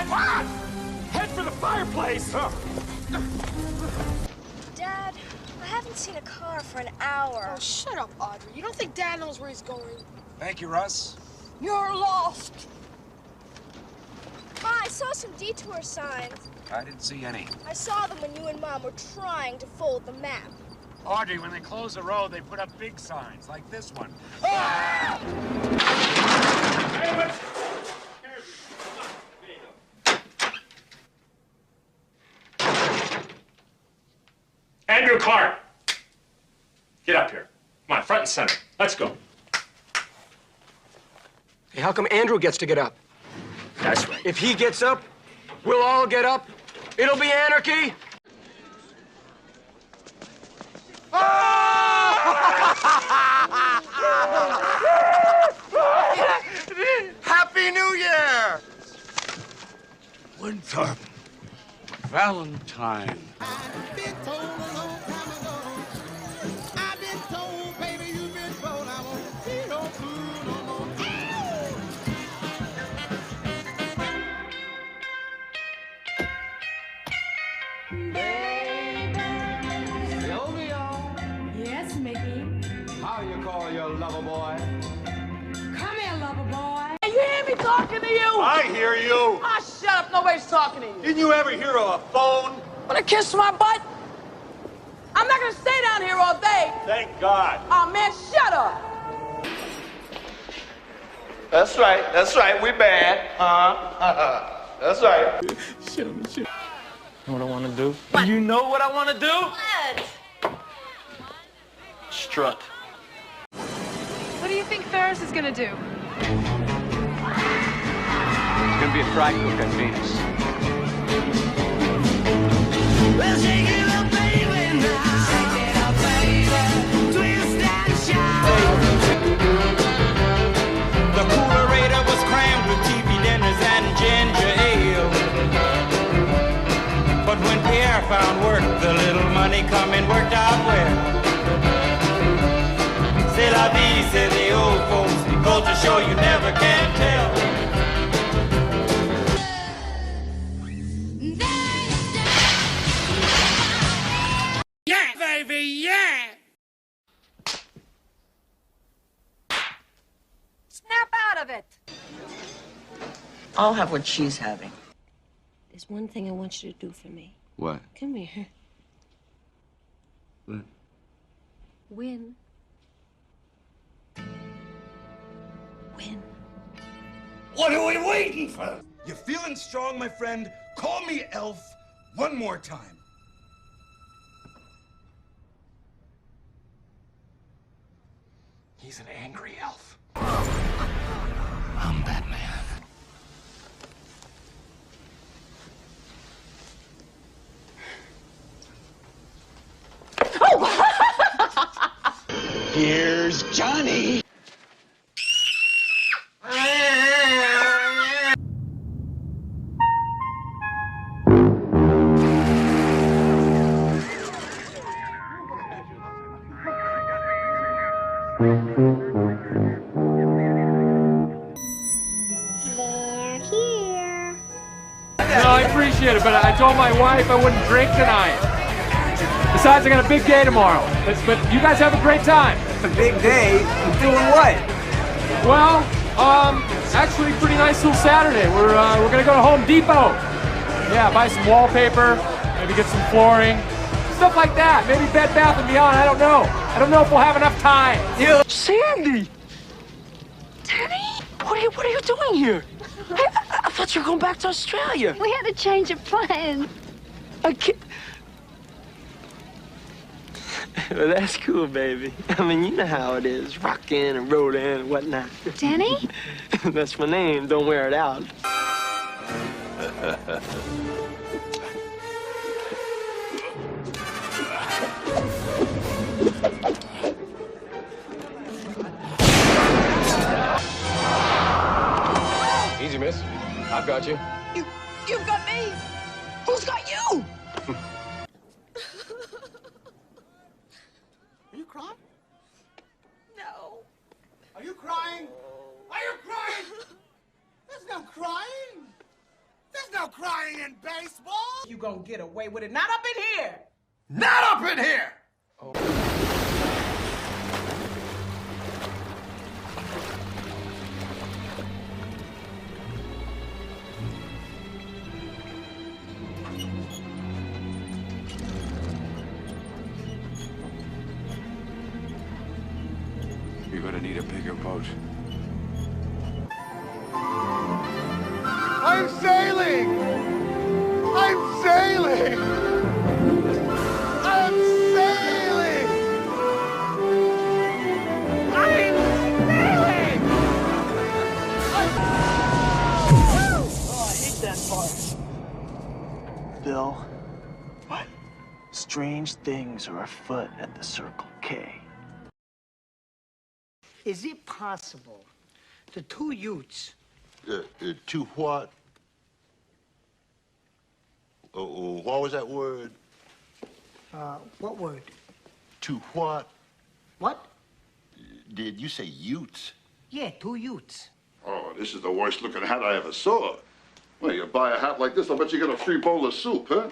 Come on! Head for the fireplace! Dad, I haven't seen a car for an hour. Oh, shut up, Audrey. You don't think Dad knows where he's going? Thank you, Russ. You're lost. Ma, I saw some detour signs. I didn't see any. I saw them when you and Mom were trying to fold the map. Audrey, when they close the road, they put up big signs, like this one. Andrew Clark! Get up here. Come on, front and center. Let's go. Hey, how come Andrew gets to get up? That's right. If he gets up, we'll all get up. It'll be anarchy. Happy New Year! Winthrop. Valentine. I've been told a long time ago. I've been told, baby, you've been told I won't be no fool no more. Sylvia. Yes, Mickey. How you call your lover boy? Come here, lover boy. You hear me talking to you? I hear you. Ah, shut up. Nobody's talking to you. Didn't you ever hear of a phone? Wanna kiss my butt? I'm not gonna stay down here all day. Thank God. Oh, man, shut up. That's right. We bad. That's right. You know what I want to do? What? You know what I want to do? What? Strut. What do you think Ferris is gonna do? It's gonna be a fry cook on Venus. Well, shake it up, baby, now. Shake it up, baby. Twist and shout. The coolerator was crammed with TV dinners and ginger ale. But when Pierre found work, the little money coming worked out well. C'est la vie, said the old folks. The culture show you never can tell. Yeah, baby, yeah. Snap out of it. I'll have what she's having. There's one thing I want you to do for me. What? Come here. What? Win. Win. What are we waiting for? You feeling strong, my friend? Call me Elf one more time. He's an angry elf. I'm Batman. Here's Johnny. They're here. No, I appreciate it, but I told my wife I wouldn't drink tonight. Besides, I got a big day tomorrow. But you guys have a great time. A big day? Doing what? Well, actually, pretty nice little Saturday. We're gonna go to Home Depot. Yeah, buy some wallpaper, maybe get some flooring, stuff like that. Maybe Bed Bath & Beyond. I don't know. I don't know if we'll have enough time. Yeah. Sandy! Teddy? What are you doing here? I thought you were going back to Australia. We had to change of plans. I can't... Well, that's cool, baby. I mean, you know how it is. Rockin' and rollin' and whatnot. Danny? That's my name. Don't wear it out. Easy, miss. I've got you. You've got me. Who's got you? Are you crying? No. Are you crying? Are you crying? There's no crying. There's no no crying in baseball! You gonna get away with it. Not up in here! Not up in here! You're gonna need a bigger boat. I'm sailing! I'm sailing! I'm sailing! I'm sailing! Oh, I hate that part. Bill. What? Strange things are afoot at the Circle K. Is it possible the two Utes? To what? What was that word? What word? To what? What? Did you say Utes? Yeah, two Utes. Oh, this is the worst looking hat I ever saw. Well, you buy a hat like this, I'll bet you get a free bowl of soup, huh?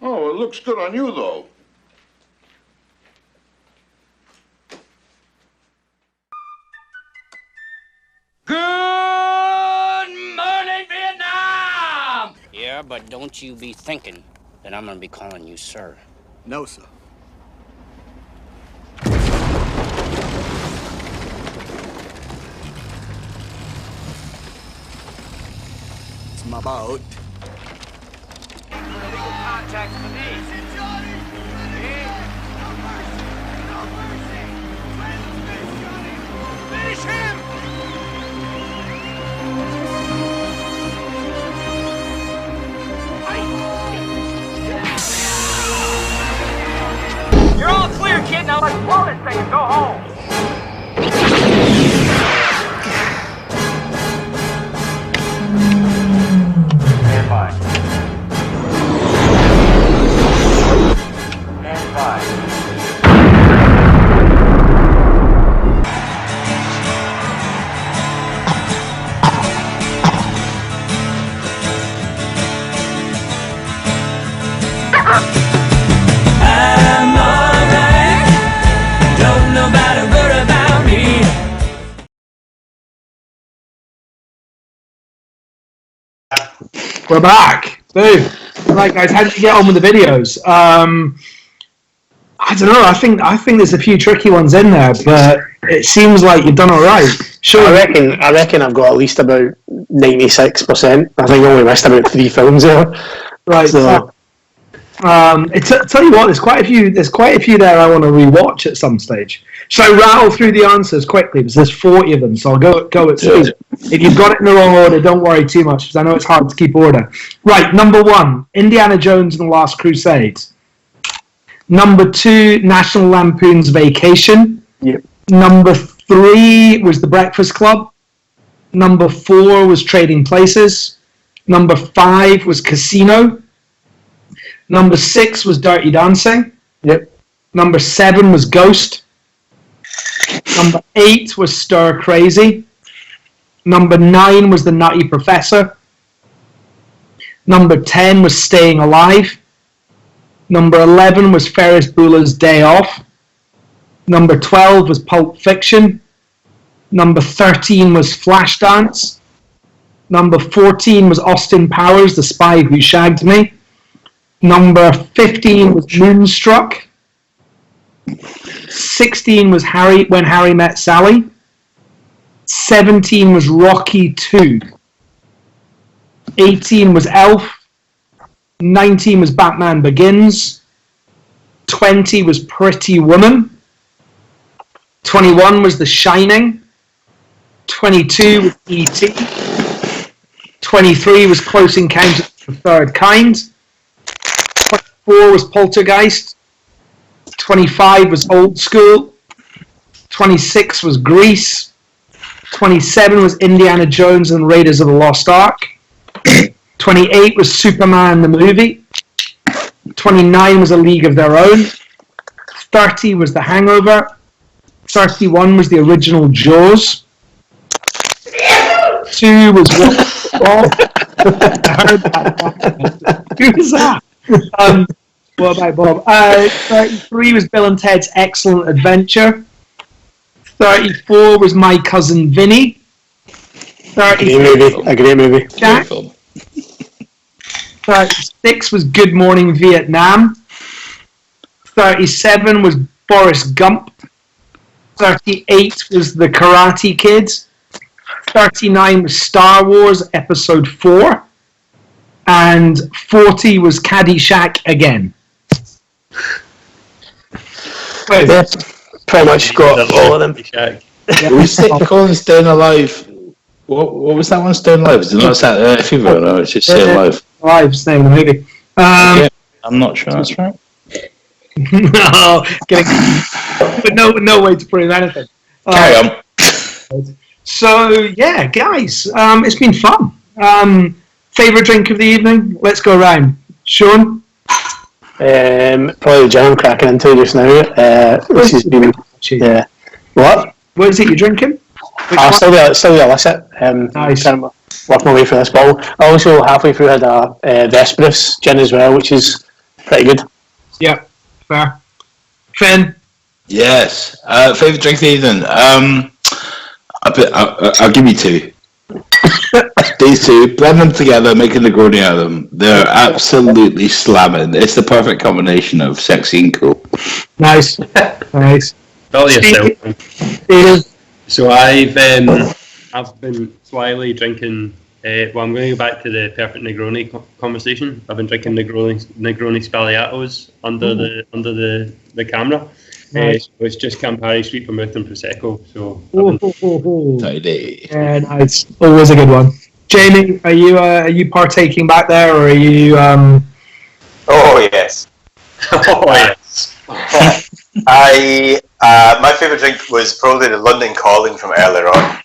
Oh, it looks good on you, though. Good morning, Vietnam! Yeah, but don't you be thinking that I'm gonna be calling you sir. No, sir. It's my boat. Legal contact for me. Finish him! You're all clear, kid. Now let's blow this thing and go home. Stand by. Stand by. I'm alright. Don't nobody worry about me. We're back. Boom. Right, guys, how did you get on with the videos? I don't know. I think there's a few tricky ones in there, but it seems like you've done all right. Sure. I reckon I've got at least about 96%. I think I only missed about 3 films there. Right. So. Tell you what, there's quite a few there I want to rewatch at some stage. Shall I rattle through the answers quickly? Because there's 40 of them, so I'll go at speed. If you've got it in the wrong order, don't worry too much, because I know it's hard to keep order. Right, number 1, Indiana Jones and the Last Crusade. Number 2, National Lampoon's Vacation. Yep. Number 3 was The Breakfast Club. Number 4 was Trading Places. Number 5 was Casino. Number 6 was Dirty Dancing. Yep. Number 7 was Ghost. Number 8 was Stir Crazy. Number 9 was The Nutty Professor. Number 10 was Staying Alive. Number 11 was Ferris Bueller's Day Off. Number 12 was Pulp Fiction. Number 13 was Flashdance. Number 14 was Austin Powers, The Spy Who Shagged Me. Number 15 was Moonstruck. 16 was When Harry Met Sally. 17 was Rocky 2. 18 was Elf. 19 was Batman Begins. 20 was Pretty Woman. 21 was The Shining. 22 was E.T. 23 was Close Encounters of the Third Kind. 24 was Poltergeist. 25 was Old School. 26 was Grease. 27 was Indiana Jones and Raiders of the Lost Ark. 28 was Superman the movie. 29 was A League of Their Own. 30 was The Hangover. 31 was the original Jaws. 2 was heard that. Who was that? What about Bob? 33 was Bill and Ted's Excellent Adventure. 34 was My Cousin Vinny. A great movie. Jack. 36 was Good Morning Vietnam. 37 was Forrest Gump. 38 was The Karate Kid. 39 was Star Wars Episode 4. And 40 was Caddyshack again. Yeah, pretty much got all of them. We say Colin Staying Alive. What was that one? Staying Alive? Is it not Saturday Night Fever? No, it's just Staying Alive. Alive's the name of the movie. I'm not sure that's right. No way to prove anything. Carry on. So yeah, guys, it's been fun. Favourite drink of the evening? Let's go around. Sean? Probably the gin I'm cracking into just now. Which has been, what? What is it you're drinking? Still the illicit. Nice. Kind of work my way through this bottle. I also halfway through had a Vesperus gin as well, which is pretty good. Yeah, fair. Finn? Yes. Favourite drink of the evening? I'll give you two. These two, blend them together, make a Negroni out of them. They're absolutely slamming. It's the perfect combination of sexy and cool. Nice. Nice. Tell yourself. So I've been slyly drinking. Well, I'm going to go back to the perfect Negroni conversation. I've been drinking Negroni Sbagliatos under the camera. Nice. So it's just Campari, Sweet Vermouth, and Prosecco. So tidy. Yeah, nice. Always a good one. Jamie, are you partaking back there, or are you? Oh yes. Oh yes. My favourite drink was probably the London Calling from earlier on.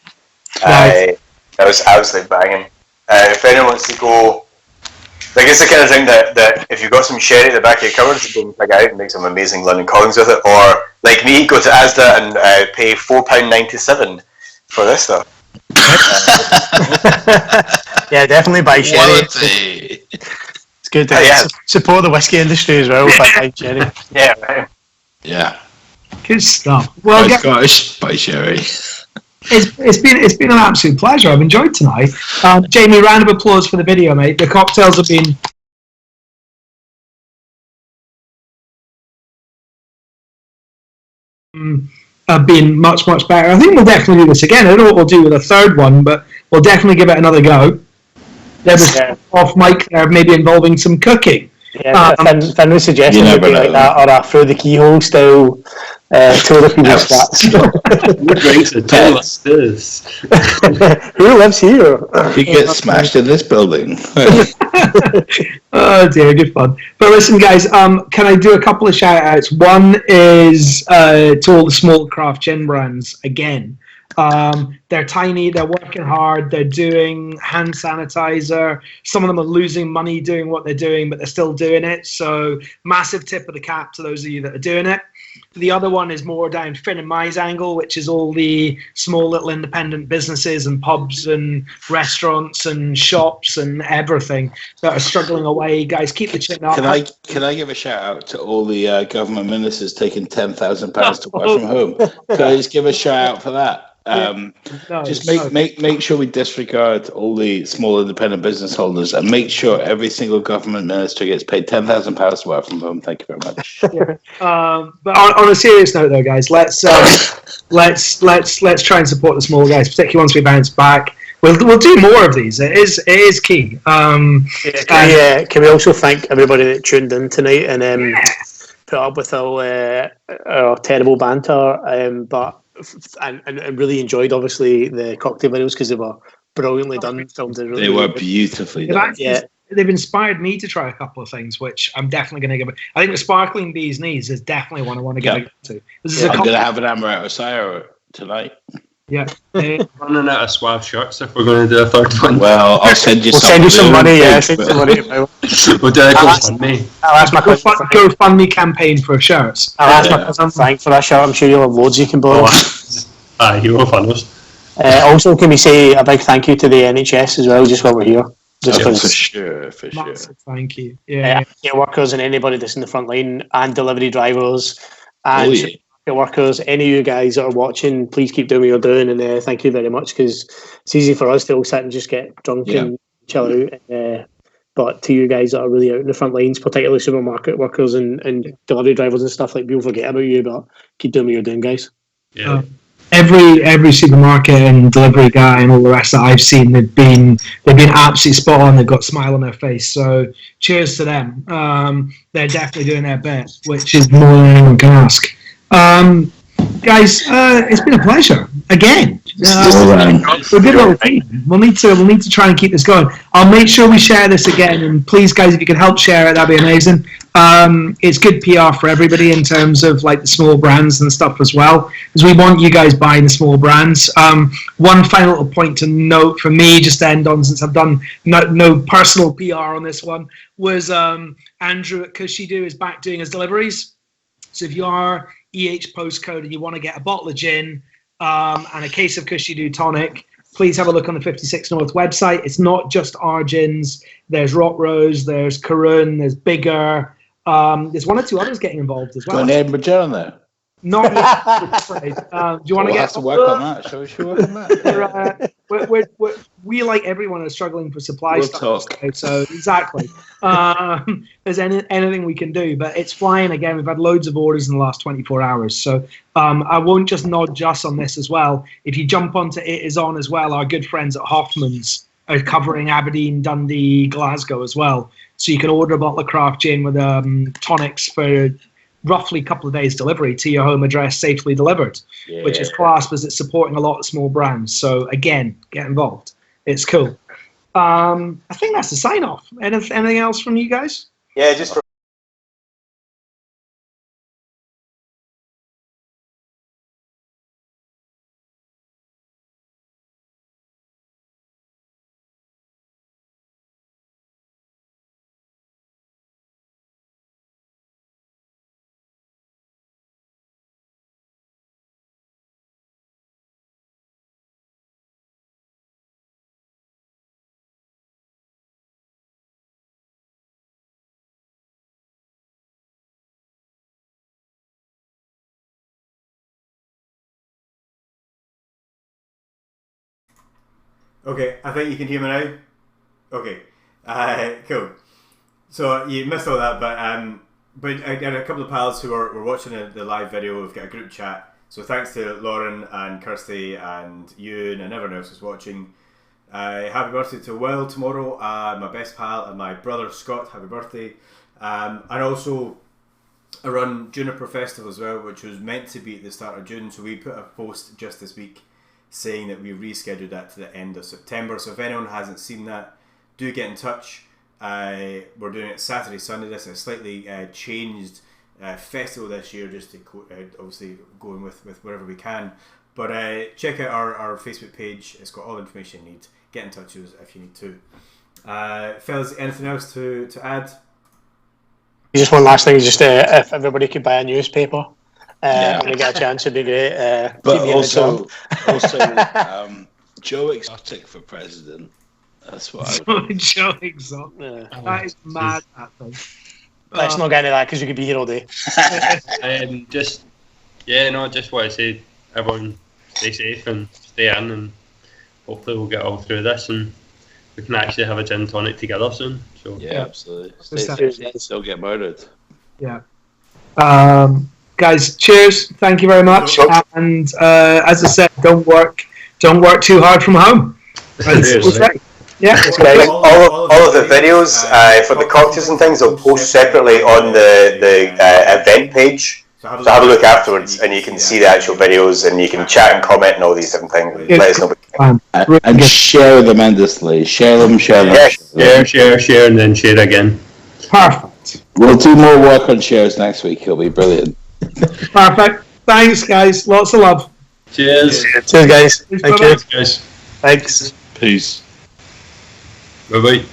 That was absolutely banging. If anyone wants to go, like, it's the kind of drink that if you've got some sherry at the back of your cupboard, you can pick out and make some amazing London Callings with it. Or, like me, go to Asda and pay £4.97 for this stuff. Yeah, definitely buy sherry. It's good to support the whiskey industry as well by buying sherry. Yeah, right. Yeah. Good stuff. Well, Scottish by sherry. It's been an absolute pleasure. I've enjoyed tonight. Jamie, round of applause for the video, mate. The cocktails have been much better. I think we'll definitely do this again. I don't know what we'll do with a third one, but we'll definitely give it another go. There was off mic there, maybe involving some cooking. Yeah, Finn was suggesting something like that, or a through the keyhole style tour of people's flats. Who drinks a tour like this? Who lives here? Who gets smashed in this building? Oh dear, good fun. But listen, guys, can I do a couple of shout outs? One is to all the small craft gin brands again. They're tiny, they're working hard, they're doing hand sanitizer. Some of them are losing money doing what they're doing, but they're still doing it. So massive tip of the cap to those of you that are doing it. The other one is more down Finn and Mai's angle, which is all the small little independent businesses and pubs and restaurants and shops and everything that are struggling away. Guys, keep the chin up. Can I give a shout out to all the government ministers taking £10,000 to work from home? Can I just give a shout out for that? Make sure we disregard all the small independent business holders and make sure every single government minister gets paid £10,000 to work from home. Thank you very much. But on a serious note, though, guys, let's try and support the small guys, particularly once we bounce back. We'll do more of these. It is key. Can we also thank everybody that tuned in tonight and put up with our terrible banter, but. And really enjoyed, obviously, the cocktail videos because they were brilliantly done. They were beautifully done. They've inspired me to try a couple of things, which I'm definitely going to give it. I think the Sparkling Bee's Knees is definitely one I want to get into. I'm going to have an Amaretto Sour tonight. Yeah. Running out of Suave shirts if we're going to do a third one. Well, I'll send you some money. Yeah, send some money. We'll do a GoFundMe. I'll ask my GoFundMe campaign for shirts. I'll ask my cousin Frank for that shirt. I'm sure you'll have loads you can borrow. You will fund us. Also, can we say a big thank you to the NHS as well, just while we're here? Just for sure. Massive thank you. Yeah. Workers and anybody that's in the front line, and delivery drivers, and workers, any of you guys that are watching, please keep doing what you're doing, and thank you very much, because it's easy for us to all sit and just get drunk and chill out. But to you guys that are really out in the front lines, particularly supermarket workers and delivery drivers and stuff, like, people forget about you, but keep doing what you're doing, guys. Yeah. Every supermarket and delivery guy and all the rest that I've seen, they've been absolutely spot on. They've got a smile on their face. So cheers to them. They're definitely doing their best, which is more than anyone can ask. Guys, it's been a pleasure again. We're good little team. We'll need to try and keep this going. I'll make sure we share this again, and please, guys, if you can help share it, that'd be amazing. It's good PR for everybody in terms of like the small brands and stuff as well, because we want you guys buying the small brands. One final little point to note for me, just to end on, since I've done no personal PR on this one, was Andrew at Cushy-Doo is back doing his deliveries. So if you are EH postcode and you want to get a bottle of gin and a case of Cushy-Doo tonic, please have a look on the 56 North website. It's not just our gins. There's Rock Rose, there's Karun, there's Bigger. There's one or two others getting involved as well. Got an Edinburgh gin on there? Not yet, I'm afraid. Do you want to get to work on that? Shall we work on that? We, like everyone, are struggling for supply. We'll stuff. talk. So exactly. There's anything we can do, but it's flying again. We've had loads of orders in the last 24 hours. So I won't just nod just on this as well. If you jump onto It Is On as well, our good friends at Hoffman's are covering Aberdeen, Dundee, Glasgow as well. So you can order a bottle of craft gin with tonics for roughly a couple of days delivery to your home address, safely delivered, which is class because it's supporting a lot of small brands. So again, get involved. It's cool. I think that's the sign off. Anything else from you guys? Yeah, just Okay, I think you can hear me now. Okay, cool. So you missed all that, but I got a couple of pals who were watching the live video. We've got a group chat. So thanks to Lauren and Kirsty and Ewan and everyone else who's watching. Happy birthday to Will tomorrow, my best pal, and my brother Scott. Happy birthday. And also I run Juniper Festival as well, which was meant to be at the start of June. So we put a post just this week saying that we rescheduled that to the end of September. So if anyone hasn't seen that, do get in touch. We're doing it Saturday, Sunday. This is a slightly changed festival this year, just to obviously going with wherever we can. But check out our Facebook page. It's got all the information you need. Get in touch with us if you need to. Fellas, anything else to add? Just one last thing, just if everybody could buy a newspaper. When we get a chance, it'd be great. But also, Joe Exotic for president. That's what Joe Exotic. Yeah. That is mad, that thing. Let's not get into that because you could be here all day. Just want to say, everyone stay safe and stay in, and hopefully we'll get all through this and we can actually have a gin tonic together soon. So yeah, absolutely. Stay safe. Still get murdered. Yeah. Guys, cheers. Thank you very much. And as I said, don't work too hard from home. Yeah. All of the videos for the cocktails and things will post separately on the event page. So have a look afterwards, and you can see the actual videos, and you can chat and comment and all these different things. Let us know. And share them endlessly. Share them. Yeah, share, and then share again. Perfect. We'll do more work on shares next week. It'll be brilliant. Perfect. Thanks, guys. Lots of love. Cheers. Cheers, guys. Thank you. Guys. Thanks. Peace. Bye-bye.